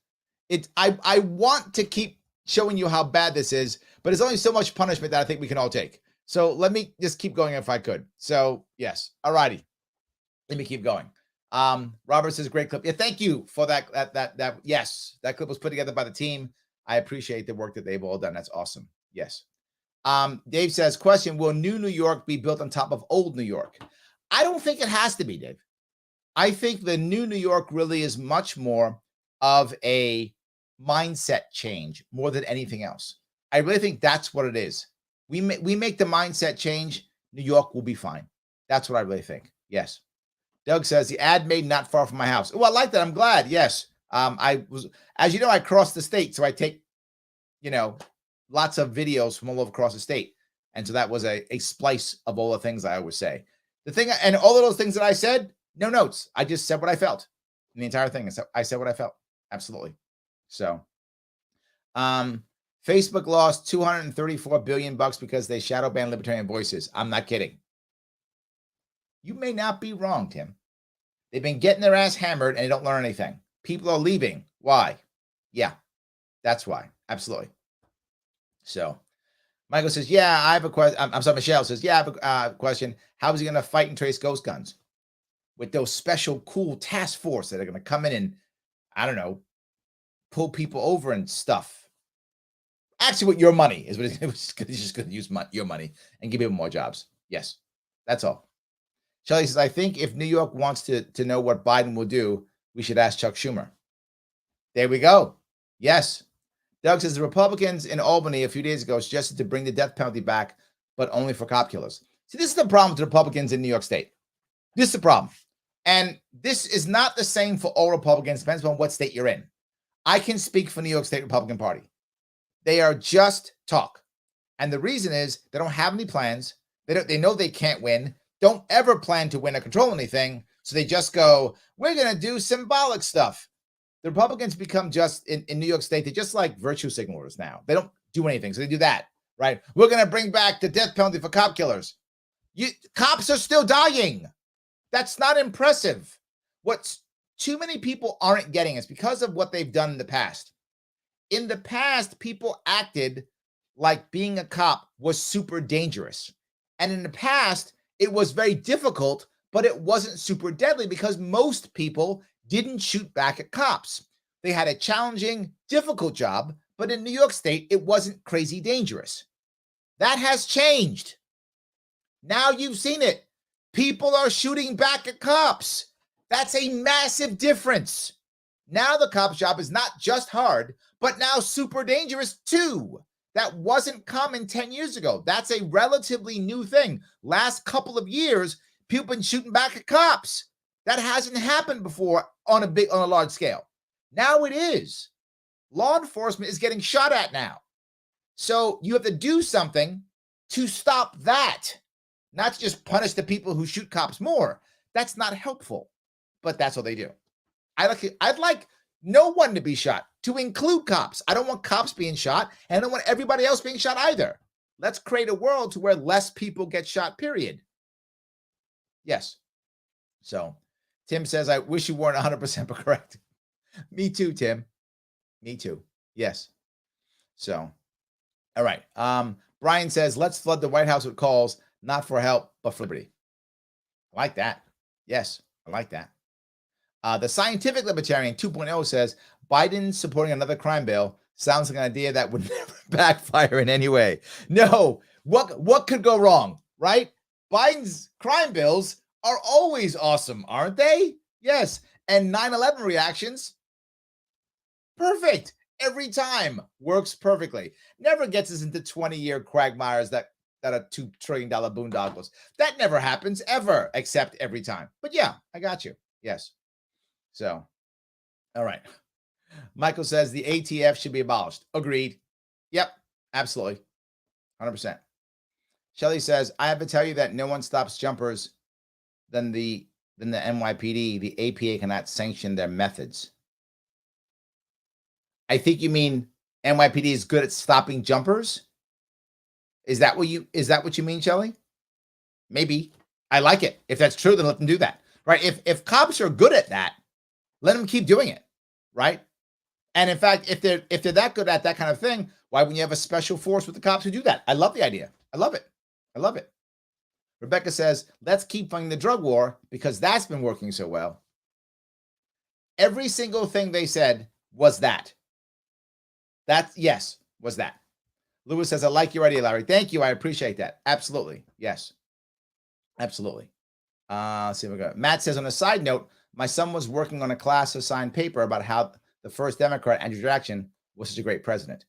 I want to keep showing you how bad this is, but it's only so much punishment that I think we can all take. So let me just keep going if I could. So yes. All righty. Let me keep going. Robert says great clip. Yeah. Thank you for that. Yes. That clip was put together by the team. I appreciate the work that they've all done. That's awesome. Yes. Dave says, question, will new New York be built on top of old New York? I don't think it has to be, Dave. I think the new New York really is much more of a mindset change more than anything else. I really think that's what it is. We make the mindset change, New York will be fine. That's what I really think. Yes. Doug says the ad made not far from my house. Oh, I like that. I'm glad. Yes. I was, as you know, I crossed the state, so I take, lots of videos from all over across the state. And so that was a splice of all the things I always say. The thing, and all of those things that I said, no notes. I just said what I felt in the entire thing. I said what I felt. Absolutely. So, Facebook lost $234 billion because they shadow banned libertarian voices. I'm not kidding. You may not be wrong, Tim. They've been getting their ass hammered and they don't learn anything. People are leaving. Why? Yeah, that's why. Absolutely. So, Michael says, yeah, I have a question. I'm sorry, Michelle says, yeah, I have a question. How is he going to fight and trace ghost guns? With those special cool task force that are going to come in and, I don't know, pull people over and stuff. Actually, with your money is what he's just going to use your money and give people more jobs. Yes, that's all. Shelley says, I think if New York wants to know what Biden will do, we should ask Chuck Schumer. There we go. Yes. Doug says the Republicans in Albany a few days ago suggested to bring the death penalty back, but only for cop killers. See, this is the problem with the Republicans in New York State. This is the problem. And this is not the same for all Republicans. Depends on what state you're in. I can speak for New York State Republican Party. They are just talk. And the reason is they don't have any plans. They know they can't win. Don't ever plan to win or control anything. So they just go, we're going to do symbolic stuff. The Republicans become just, in New York State, they're just like virtue signalers now. They don't do anything. So they do that, right? We're going to bring back the death penalty for cop killers. Cops are still dying. That's not impressive. What too many people aren't getting is because of what they've done in the past. In the past, people acted like being a cop was super dangerous. And in the past, it was very difficult, but it wasn't super deadly because most people didn't shoot back at cops. They had a challenging, difficult job, but in New York State, it wasn't crazy dangerous. That has changed. Now you've seen it. People are shooting back at cops. That's a massive difference. Now the cop's job is not just hard, but now super dangerous too. That wasn't common 10 years ago. That's a relatively new thing. Last couple of years, people have been shooting back at cops. That hasn't happened before on a large scale. Now it is. Law enforcement is getting shot at now. So you have to do something to stop that. Not to just punish the people who shoot cops more. That's not helpful. But that's what they do. I'd like no one to be shot, to include cops. I don't want cops being shot, and I don't want everybody else being shot either. Let's create a world to where less people get shot, period. Yes. So, Tim says, I wish you weren't 100% correct. Me too, Tim. Me too. Yes. So, all right. Brian says, let's flood the White House with calls, not for help, but for liberty. I like that. Yes, I like that. The Scientific Libertarian 2.0 says, Biden supporting another crime bill sounds like an idea that would never backfire in any way. No, what could go wrong, right? Biden's crime bills are always awesome, aren't they? Yes. And 9/11 reactions, perfect. Every time works perfectly. Never gets us into 20-year quagmires that are $2 trillion boondoggles. That never happens ever, except every time. But yeah, I got you. Yes. So, all right. Michael says the ATF should be abolished. Agreed. Yep, absolutely. 100%. Shelley says, I have to tell you that no one stops jumpers than the NYPD. The APA cannot sanction their methods. I think you mean NYPD is good at stopping jumpers? Is that what you mean, Shelley? Maybe. I like it. If that's true, then let them do that. Right? If cops are good at that, let them keep doing it. Right? And in fact, if they're that good at that kind of thing, why wouldn't you have a special force with the cops who do that? I love the idea. I love it. I love it. Rebecca says, let's keep funding the drug war because that's been working so well. Every single thing they said was that. Yes, was that. Lewis says, I like your idea, Larry. Thank you. I appreciate that. Absolutely. Yes. Absolutely. Let's see if we go. Matt says, on a side note, My son was working on a class assigned paper about how the first Democrat, Andrew Jackson, was such a great president.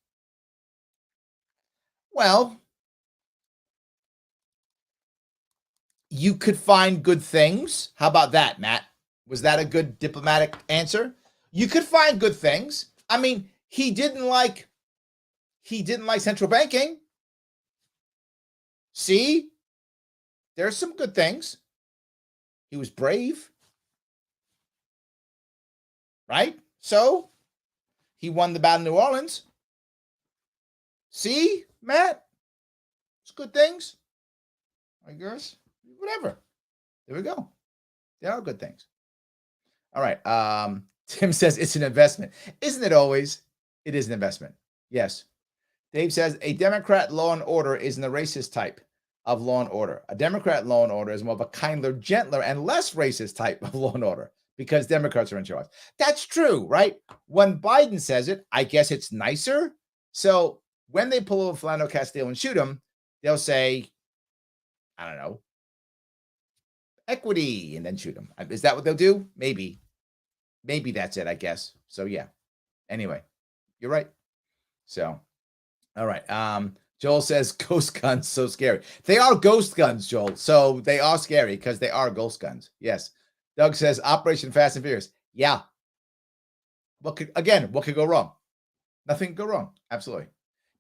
Well, you could find good things. How about that, Matt? Was that a good diplomatic answer? You could find good things. I mean, he didn't like central banking. See? There's some good things. He was brave. Right? So, he won the battle of New Orleans. See, Matt? It's good things. I guess. Whatever. There we go. There are good things. All right. Tim says it's an investment. Isn't it always? It is an investment. Yes. Dave says a Democrat law and order isn't the racist type of law and order. A Democrat law and order is more of a kinder, gentler, and less racist type of law and order because Democrats are in charge. That's true, right? When Biden says it, I guess it's nicer. So when they pull over Philando Castile and shoot him, they'll say, I don't know, equity, and then shoot him. Is that what they'll do? Maybe. Maybe that's it, I guess. So yeah. Anyway, you're right. So, all right. Joel says ghost guns so scary. They are ghost guns, Joel. So they are scary because they are ghost guns. Yes. Doug says Operation Fast and Furious. Yeah. What could go wrong? Nothing could go wrong. Absolutely.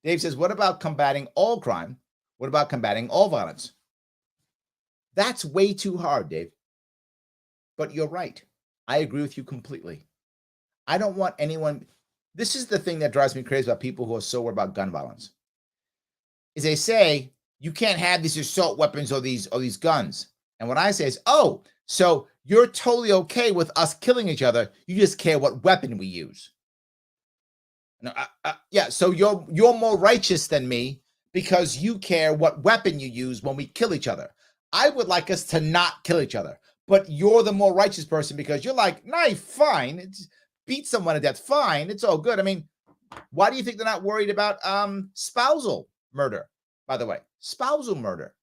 Dave says, what about combating all crime? What about combating all violence? That's way too hard, Dave. But you're right. I agree with you completely. I don't want anyone. This is the thing that drives me crazy about people who are so worried about gun violence. Is they say you can't have these assault weapons or these guns. And what I say is, oh, so you're totally okay with us killing each other. You just care what weapon we use. No, yeah. So you're more righteous than me because you care what weapon you use when we kill each other. I would like us to not kill each other, but you're the more righteous person because you're like, knife, fine. It's beat someone to death, fine. It's all good. I mean, why do you think they're not worried about spousal murder? By the way, spousal murder.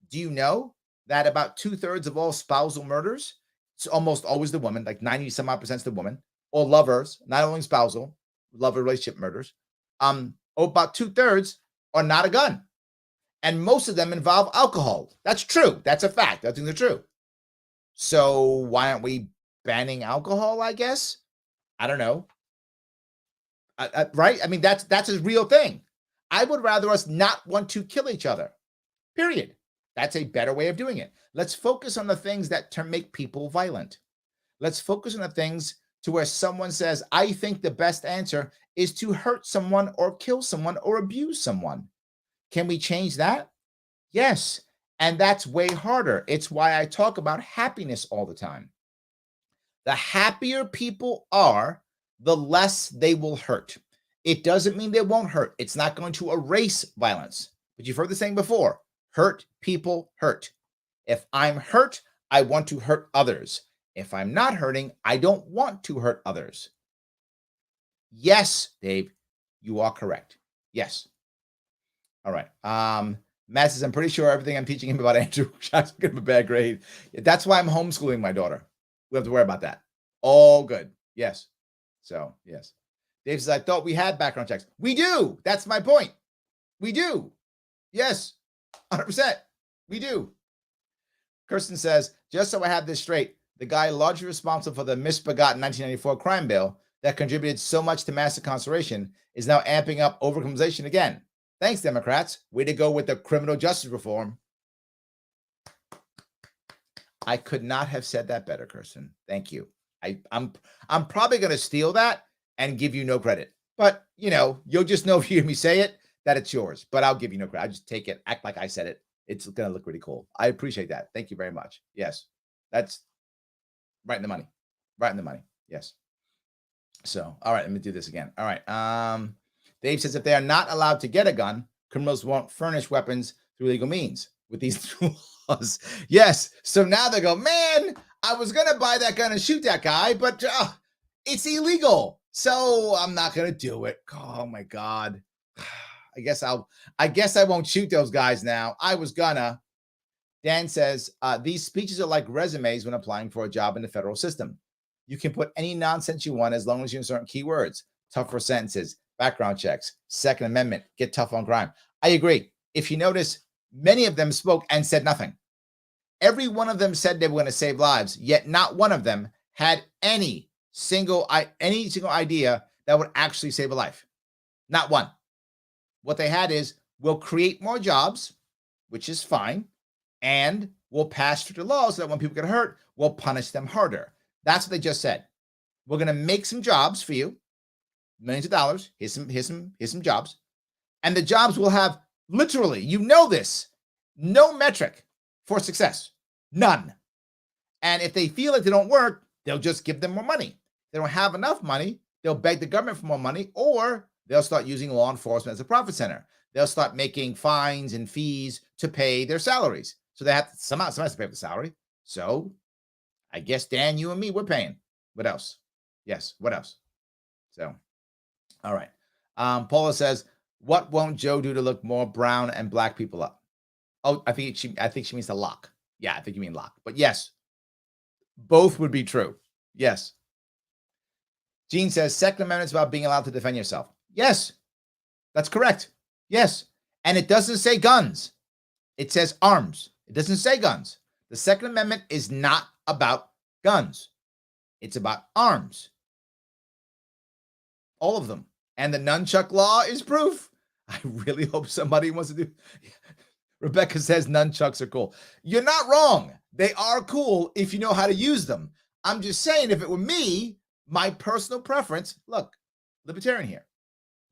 Do you know that about 2/3 of all spousal murders, it's almost always the woman, like 90-some-odd% is the woman, or lovers, not only spousal, lover relationship murders. About 2/3 are not a gun. And most of them involve alcohol. That's true. That's a fact. Those things are true. So why aren't we banning alcohol, I guess? I don't know. Right? I mean, that's a real thing. I would rather us not want to kill each other. Period. That's a better way of doing it. Let's focus on the things that make people violent. Let's focus on the things to where someone says, I think the best answer is to hurt someone or kill someone or abuse someone. Can we change that? Yes. And that's way harder. It's why I talk about happiness all the time. The happier people are, the less they will hurt. It doesn't mean they won't hurt. It's not going to erase violence. But you've heard the saying before, hurt people hurt. If I'm hurt, I want to hurt others. If I'm not hurting, I don't want to hurt others. Yes, Dave, you are correct. Yes. All right. Matt says, I'm pretty sure everything I'm teaching him about Andrew Jackson give him a bad grade. That's why I'm homeschooling my daughter. We have to worry about that. All good. Yes. So, yes. Dave says, I thought we had background checks. We do. That's my point. We do. Yes. 100%. We do. Kirsten says, just so I have this straight, the guy largely responsible for the misbegotten 1994 crime bill that contributed so much to mass incarceration is now amping up overcriminalization again. Thanks, Democrats. Way to go with the criminal justice reform. I could not have said that better, Kirsten. Thank you. I'm probably going to steal that and give you no credit. But, you'll just know if you hear me say it, that it's yours. But I'll give you no credit. I'll just take it, act like I said it. It's going to look really cool. I appreciate that. Thank you very much. Yes. That's right in the money. Right in the money. Yes. So, all right, let me do this again. All right. Dave says, if they are not allowed to get a gun, criminals won't furnish weapons through legal means with these laws. Yes. So now they go, man, I was going to buy that gun and shoot that guy, but it's illegal. So I'm not going to do it. Oh my God. I guess I won't shoot those guys now. I was gonna. Dan says, these speeches are like resumes when applying for a job in the federal system. You can put any nonsense you want as long as you insert keywords, tougher sentences, background checks, Second Amendment, get tough on crime. I agree. If you notice, many of them spoke and said nothing. Every one of them said they were going to save lives, yet not one of them had any single idea that would actually save a life. Not one. What they had is, we'll create more jobs, which is fine, and we'll pass stricter laws so that when people get hurt, we'll punish them harder. That's what they just said. We're going to make some jobs for you, millions of dollars. Here's some jobs, and the jobs will have literally, this, no metric for success, none. And if they feel like they don't work, they'll just give them more money. If they don't have enough money, they'll beg the government for more money, or they'll start using law enforcement as a profit center. They'll start making fines and fees to pay their salaries. So they have to, someone has to pay for the salary. So I guess, Dan, you and me, we're paying. What else? Yes, what else? So, all right. Paula says, what won't Joe do to look more brown and black people up? Oh, I think she means to lock. Yeah, I think you mean lock. But yes, both would be true. Yes. Gene says, Second Amendment is about being allowed to defend yourself. Yes, that's correct. Yes. And it doesn't say guns. It says arms. It doesn't say guns. The Second Amendment is not about guns. It's about arms. All of them. And the nunchuck law is proof. I really hope somebody wants to do. Rebecca says nunchucks are cool. You're not wrong. They are cool if you know how to use them. I'm just saying, if it were me, my personal preference, look, libertarian here.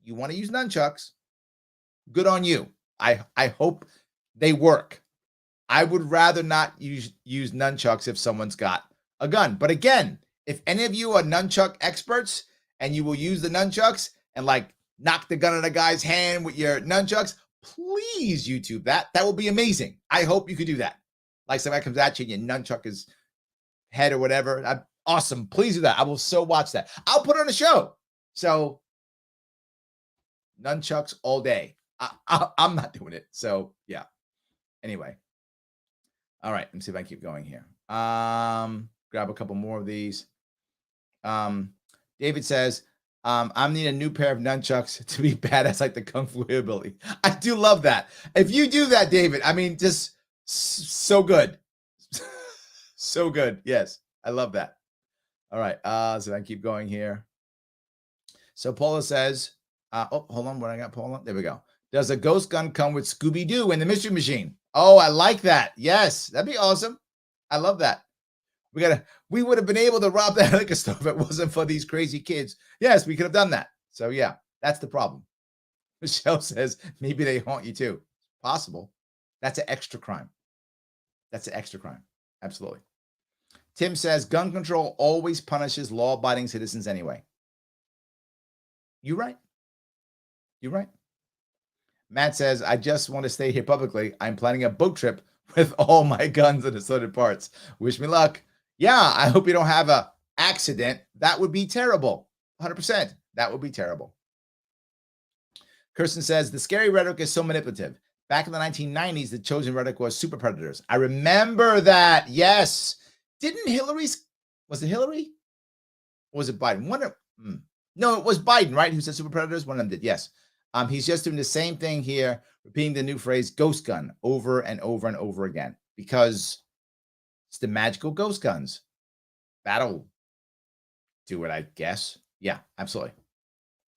You want to use nunchucks? Good on you. I hope they work. I would rather not use nunchucks if someone's got a gun. But again, if any of you are nunchuck experts and you will use the nunchucks and like knock the gun in a guy's hand with your nunchucks, please YouTube that. That will be amazing. I hope you could do that. Like somebody comes at you and you nunchuck his head or whatever. Awesome. Please do that. I will so watch that. I'll put on a show. So nunchucks all day. I'm not doing it. So yeah. Anyway. All right. Let me see if I can keep going here. Grab a couple more of these. David says, I need a new pair of nunchucks to be badass like the Kung Fu Hillbilly. I do love that. If you do that, David, I mean, just so good. So good. Yes. I love that. All right. So I keep going here. So Paula says, oh, hold on. What I got, Paula? There we go. Does a ghost gun come with Scooby-Doo in the Mystery Machine? Oh, I like that. Yes. That'd be awesome. I love that. We would have been able to rob that liquor store if it wasn't for these crazy kids. Yes, we could have done that. So yeah, that's the problem. Michelle says maybe they haunt you too. Possible. That's an extra crime. That's an extra crime. Absolutely. Tim says gun control always punishes law-abiding citizens anyway. You're right. You're right. Matt says, I just want to stay here publicly. I'm planning a boat trip with all my guns and assorted parts. Wish me luck. Yeah, I hope you don't have an accident. That would be terrible. 100%. That would be terrible. Kirsten says, the scary rhetoric is so manipulative. Back in the 1990s, the chosen rhetoric was super predators. I remember that. Yes. Was it Hillary? Or was it Biden? No, it was Biden, right? Who said super predators? One of them did. Yes. He's just doing the same thing here, repeating the new phrase ghost gun over and over and over again, because it's the magical ghost guns. That'll do it, I guess. Yeah, absolutely.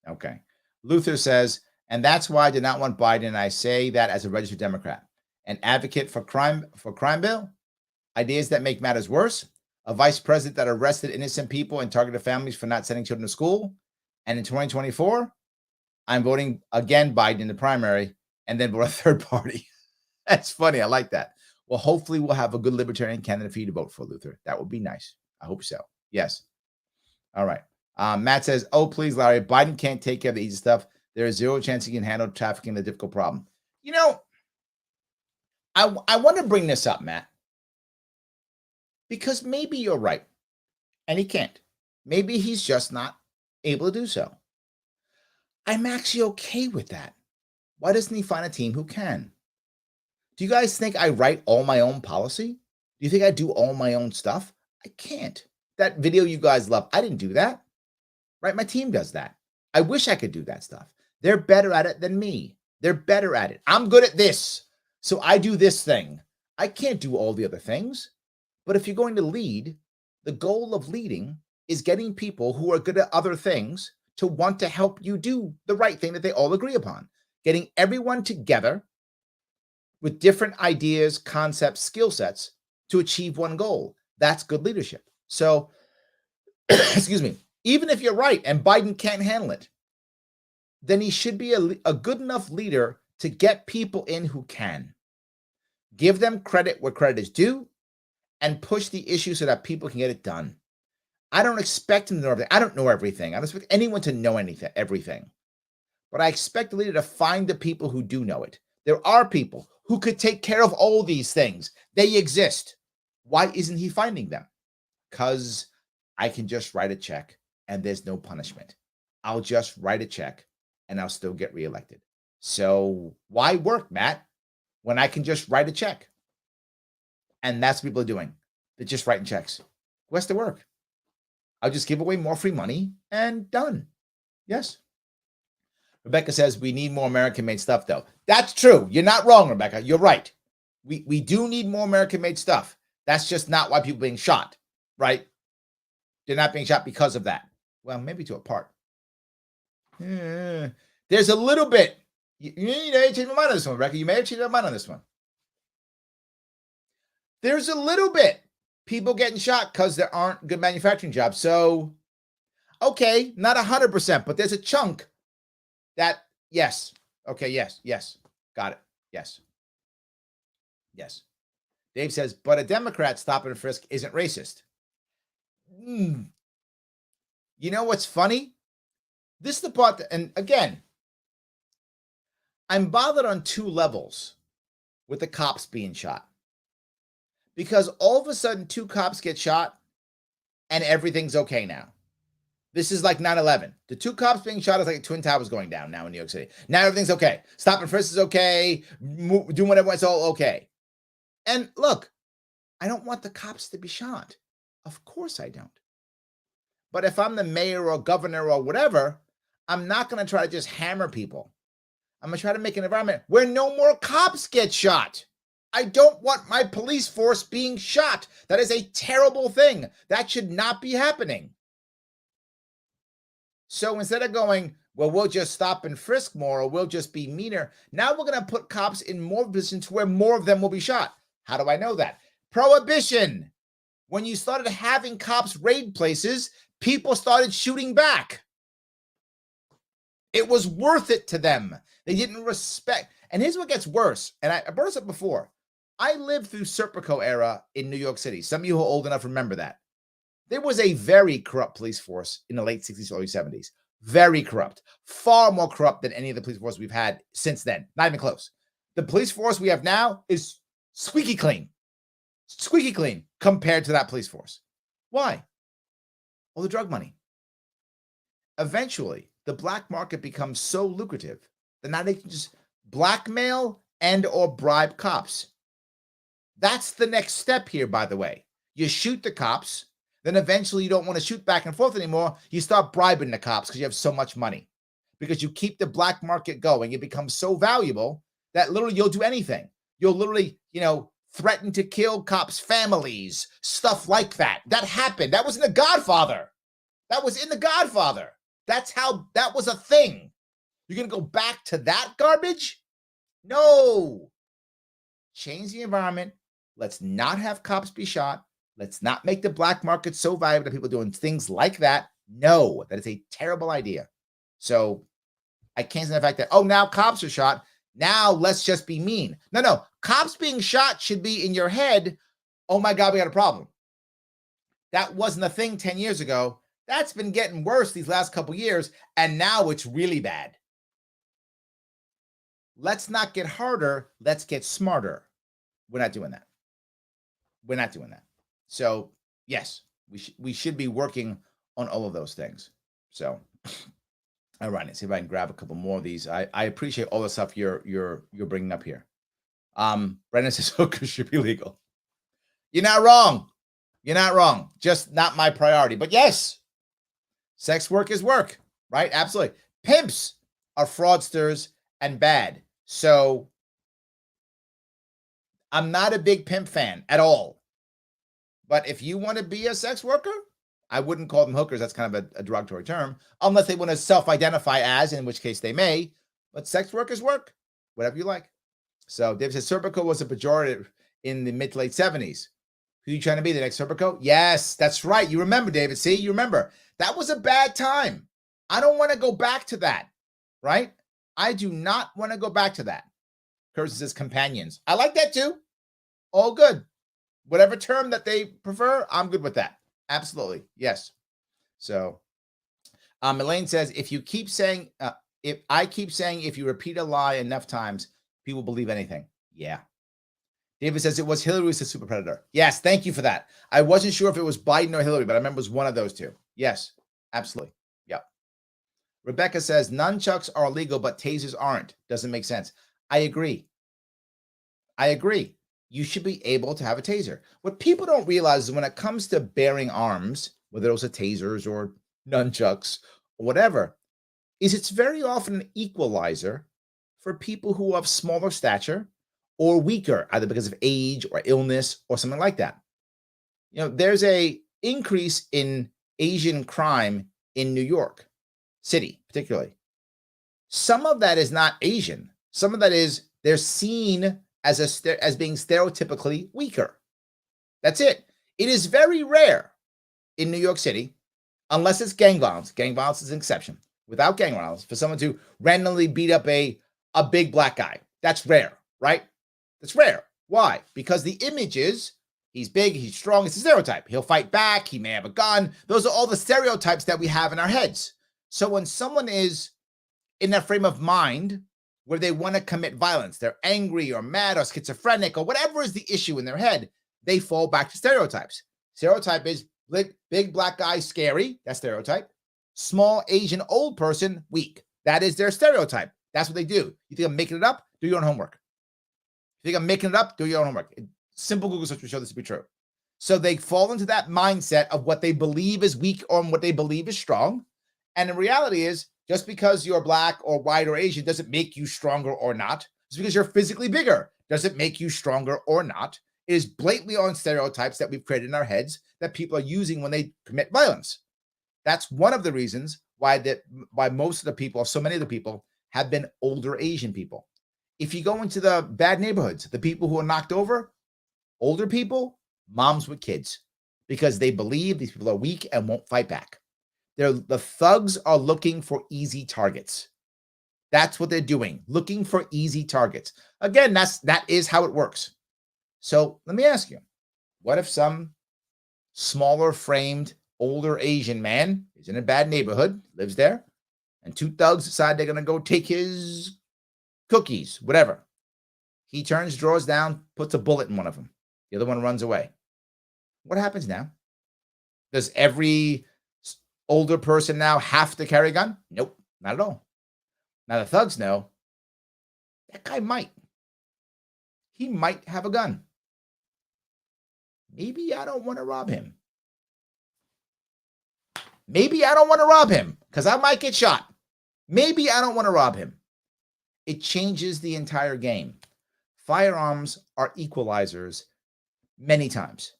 Okay. Luther says, and that's why I did not want Biden. And I say that as a registered Democrat, an advocate for crime bill, ideas that make matters worse, a vice president that arrested innocent people and targeted families for not sending children to school. And in 2024, I'm voting again Biden in the primary and then vote a third party. That's funny. I like that. Well, hopefully we'll have a good libertarian candidate for you to vote for, Luther. That would be nice. I hope so. Yes. All right. Matt says, oh, please, Larry, Biden can't take care of the easy stuff. There is zero chance he can handle trafficking, the difficult problem. You know, I want to bring this up, Matt, because maybe you're right and he can't. Maybe he's just not able to do so. I'm actually okay with that. Why doesn't he find a team who can? Do you guys think I write all my own policy? Do you think I do all my own stuff? I can't. That video you guys love, I didn't do that. Right? My team does that. I wish I could do that stuff. They're better at it than me. They're better at it. I'm good at this, so I do this thing. I can't do all the other things. But if you're going to lead, the goal of leading is getting people who are good at other things to want to help you do the right thing that they all agree upon. Getting everyone together with different ideas, concepts, skill sets to achieve one goal. That's good leadership. So, excuse me, even if you're right and Biden can't handle it, then he should be a good enough leader to get people in who can. Give them credit where credit is due and push the issue so that people can get it done. I don't expect him to know everything. I don't know everything. I don't expect anyone to know everything. But I expect the leader to find the people who do know it. There are people who could take care of all these things. They exist. Why isn't he finding them? Because I can just write a check and there's no punishment. I'll just write a check and I'll still get reelected. So why work, Matt, when I can just write a check? And that's what people are doing. They're just writing checks. Who has to work? I'll just give away more free money and done. Yes. Rebecca says we need more American-made stuff, though. That's true. You're not wrong, Rebecca. You're right. We do need more American-made stuff. That's just not why people are being shot, right? They're not being shot because of that. Well, maybe to a part. There's a little bit. You may have changed my mind on this one, Rebecca. You may have changed my mind on this one. There's a little bit. People getting shot because there aren't good manufacturing jobs. So, okay, not 100%, but there's a chunk that, yes. Okay, yes. Got it. Yes. Dave says, but a Democrat stop and frisk isn't racist. You know what's funny? This is the part that, and again, I'm bothered on two levels with the cops being shot. Because all of a sudden, two cops get shot and everything's okay now. This is like 9/11. The two cops being shot is like Twin Towers going down now in New York City. Now everything's okay. Stop and frisk is okay. Doing whatever, it's all okay. And look, I don't want the cops to be shot. Of course I don't. But if I'm the mayor or governor or whatever, I'm not going to try to just hammer people. I'm going to try to make an environment where no more cops get shot. I don't want my police force being shot. That is a terrible thing. That should not be happening. So instead of going, well, we'll just stop and frisk more or we'll just be meaner, now we're going to put cops in more positions where more of them will be shot. How do I know that? Prohibition. When you started having cops raid places, people started shooting back. It was worth it to them. They didn't respect. And here's what gets worse. And I brought this up before. I lived through Serpico era in New York City. Some of you who are old enough remember that. There was a very corrupt police force in the late 60s, early 70s. Very corrupt. Far more corrupt than any of the police force we've had since then. Not even close. The police force we have now is squeaky clean. Squeaky clean compared to that police force. Why? Well, the drug money. Eventually, the black market becomes so lucrative that now they can just blackmail and or bribe cops. That's the next step here, by the way. You shoot the cops, then eventually you don't want to shoot back and forth anymore. You start bribing the cops because you have so much money. Because you keep the black market going, it becomes so valuable that literally you'll do anything. You'll literally, threaten to kill cops' families, stuff like that. That happened. That was in The Godfather. That was in The Godfather. That's how that was a thing. You're going to go back to that garbage? No. Change the environment. Let's not have cops be shot. Let's not make the black market so valuable that people doing things like that. No, that is a terrible idea. So I can't stand the fact that, now cops are shot. Now let's just be mean. No. Cops being shot should be in your head. Oh my God, we got a problem. That wasn't a thing 10 years ago. That's been getting worse these last couple years. And now it's really bad. Let's not get harder. Let's get smarter. We're not doing that. We're not doing that. So yes, we should be working on all of those things. So, all right, let's see if I can grab a couple more of these. I appreciate all the stuff you're bringing up here. Brendan says hookers should be legal. You're not wrong. You're not wrong. Just not my priority. But yes, sex work is work, right? Absolutely. Pimps are fraudsters and bad. So I'm not a big pimp fan at all. But if you want to be a sex worker, I wouldn't call them hookers. That's kind of a derogatory term, unless they want to self-identify as, in which case they may. But sex workers work, whatever you like. So David says Serpico was a pejorative in the mid to late 70s. Who are you trying to be, the next Serpico? Yes, that's right. You remember, David. See, you remember. That was a bad time. I don't want to go back to that, right? I do not want to go back to that. Curses says companions. I like that too. All good. Whatever term that they prefer, I'm good with that. Absolutely. Yes. So Elaine says, if you keep saying, if you repeat a lie enough times, people believe anything. Yeah. David says it was Hillary was the super predator. Yes. Thank you for that. I wasn't sure if it was Biden or Hillary, but I remember it was one of those two. Yes. Absolutely. Yep. Rebecca says nunchucks are illegal, but tasers aren't. Doesn't make sense. I agree. You should be able to have a taser. What people don't realize is when it comes to bearing arms, whether those are tasers or nunchucks or whatever, is it's very often an equalizer for people who have smaller stature or weaker, either because of age or illness or something like that. You know, there's a increase in Asian crime in New York City, particularly. Some of that is not Asian. Some of that is they're seen as being stereotypically weaker. That's it. It is very rare in New York City, unless it's gang violence. Gang violence is an exception. Without gang violence, for someone to randomly beat up a big black guy, that's rare, right? That's rare. Why? Because the image is he's big, he's strong. It's a stereotype. He'll fight back. He may have a gun. Those are all the stereotypes that we have in our heads. So when someone is in that frame of mind where they want to commit violence, they're angry or mad or schizophrenic or whatever is the issue in their head, they fall back to stereotypes. Stereotype is big black guy, scary. That's stereotype. Small Asian old person, weak. That is their stereotype. That's what they do. You think I'm making it up? Do your own homework. You think I'm making it up? Do your own homework. Simple Google search will show this to be true. So they fall into that mindset of what they believe is weak or what they believe is strong. And the reality is, just because you're black or white or Asian doesn't make you stronger or not. Just because you're physically bigger doesn't make you stronger or not. It is blatantly on stereotypes that we've created in our heads that people are using when they commit violence. That's one of the reasons why most of the people, so many of the people, have been older Asian people. If you go into the bad neighborhoods, the people who are knocked over, older people, moms with kids, because they believe these people are weak and won't fight back. The thugs are looking for easy targets. That's what they're doing, looking for easy targets. Again, that is how it works. So let me ask you, what if some smaller framed, older Asian man is in a bad neighborhood, lives there, and two thugs decide they're going to go take his cookies, whatever. He turns drawers down, puts a bullet in one of them. The other one runs away. What happens now? Does every older person now have to carry a gun? Nope, not at all. Now the thugs know that guy might. He might have a gun. Maybe I don't want to rob him. Maybe I don't want to rob him because I might get shot. Maybe I don't want to rob him. It changes the entire game. Firearms are equalizers many times.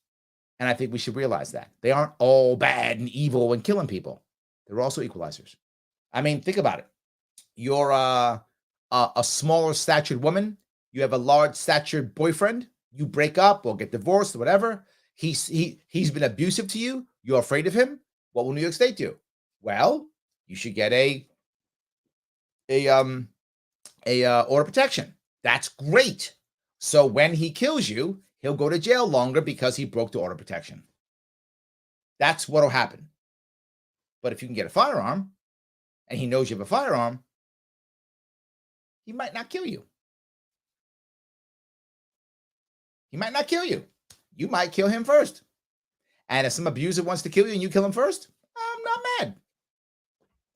And I think we should realize that. They aren't all bad and evil and killing people. They're also equalizers. I mean, think about it. You're a smaller statured woman. You have a large statured boyfriend. You break up or get divorced or whatever. He's been abusive to you. You're afraid of him. What will New York State do? Well, you should get a order of protection. That's great. So when he kills you, he'll go to jail longer because he broke the order of protection. That's what'll happen. But if you can get a firearm and he knows you have a firearm, he might not kill you. He might not kill you. You might kill him first. And if some abuser wants to kill you and you kill him first, I'm not mad.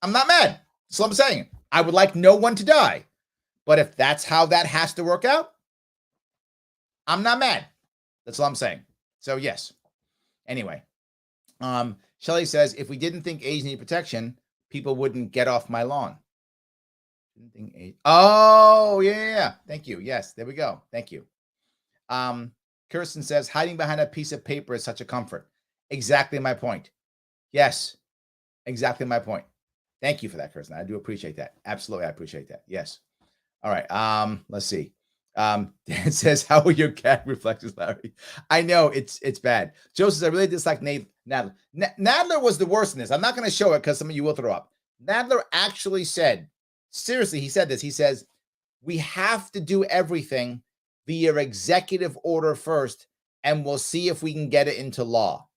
I'm not mad. That's what I'm saying. I would like no one to die. But if that's how that has to work out, I'm not mad. That's all I'm saying. So yes. Anyway, Shelly says, if we didn't think Asians need protection, people wouldn't get off my lawn. Oh, yeah. Thank you. Yes, there we go. Thank you. Kirsten says, hiding behind a piece of paper is such a comfort. Exactly my point. Yes, exactly my point. Thank you for that, Kirsten. I do appreciate that. Absolutely, I appreciate that. Yes. All right. Let's see. Dan says, how are your cat reflexes, Larry? I know it's bad. Joe says, I really dislike Nadler. Nadler was the worst in this. I'm not going to show it because some of you will throw up. Nadler actually said, seriously, he said this. He says, we have to do everything via executive order first, and we'll see if we can get it into law.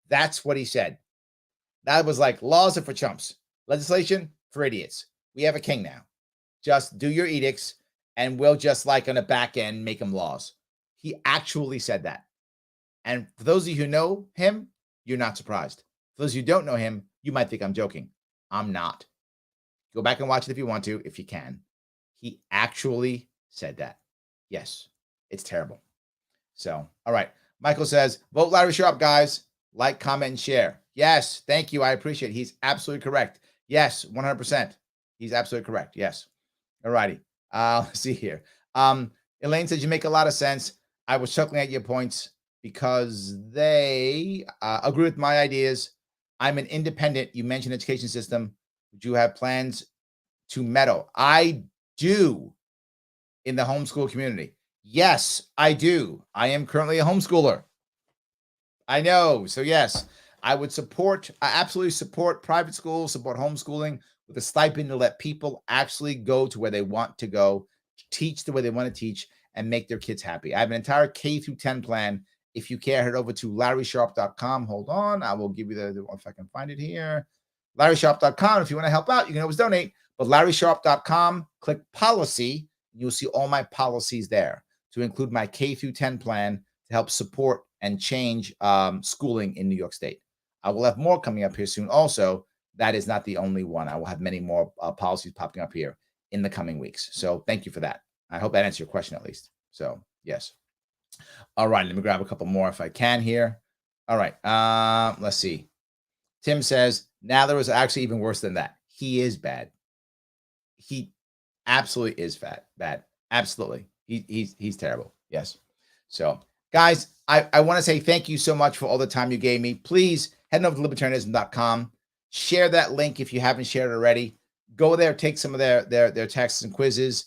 That's what he said. That was like, laws are for chumps. Legislation for idiots. We have a king now. Just do your edicts, and we'll just like on the back end make them laws. He actually said that. And for those of you who know him, you're not surprised. For those of you who don't know him, you might think I'm joking. I'm not. Go back and watch it if you want to, if you can. He actually said that. Yes, it's terrible. So, all right. Michael says, vote Larry Sharpe, guys. Like, comment, and share. Yes, thank you. I appreciate it. He's absolutely correct. Yes, 100%. He's absolutely correct. Yes. All righty. Let's see here. Elaine says, you make a lot of sense. I was chuckling at your points because they agree with my ideas. I'm an independent. You mentioned education system. Do you have plans to meddle? I do in the homeschool community. Yes, I do. I am currently a homeschooler. I know. So yes, I absolutely support private schools, support homeschooling with a stipend to let people actually go to where they want to go, teach the way they want to teach, and make their kids happy. I have an entire K through 10 plan. If you care, head over to LarrySharpe.com. Hold on. I will give you if I can find it here. LarrySharpe.com. If you want to help out, you can always donate. But LarrySharpe.com, click policy. You'll see all my policies there to include my K through 10 plan to help support and change schooling in New York State. I will have more coming up here soon. Also, that is not the only one. I will have many more policies popping up here in the coming weeks. So thank you for that. I hope that answers your question at least. So yes. All right. Let me grab a couple more if I can here. All right. Let's see. Tim says, now there was actually even worse than that. He is bad. He absolutely is bad. Absolutely. He's terrible. Yes. So guys, I want to say thank you so much for all the time you gave me. Please head over to libertarianism.com. Share that link if you haven't shared it already. Go there, take some of their tests and quizzes.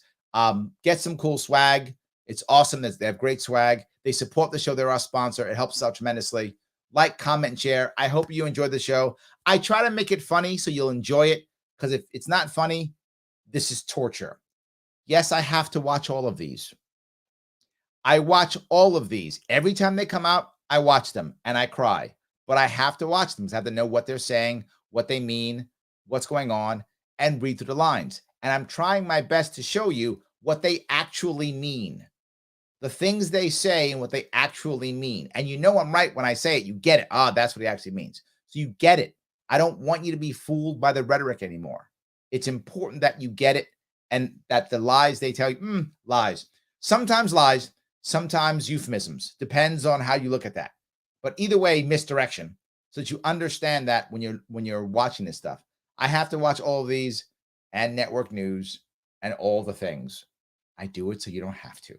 Get some cool swag. It's awesome. They have great swag. They support the show. They're our sponsor. It helps out tremendously. Like, comment, and share. I hope you enjoyed the show. I try to make it funny so you'll enjoy it, because if it's not funny, this is torture. Yes, I have to watch all of these. I watch all of these. Every time they come out, I watch them and I cry. But I have to watch them. I have to know what they're saying, what they mean, what's going on, and read through the lines. And I'm trying my best to show you what they actually mean. The things they say and what they actually mean. And you know I'm right when I say it. You get it. That's what he actually means. So you get it. I don't want you to be fooled by the rhetoric anymore. It's important that you get it and that the lies they tell you, lies. Sometimes lies, sometimes euphemisms. Depends on how you look at that. But either way, misdirection. So that you understand that when you're watching this stuff. I have to watch all of these and network news and all the things. I do it so you don't have to.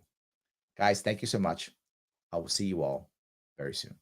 Guys, thank you so much. I will see you all very soon.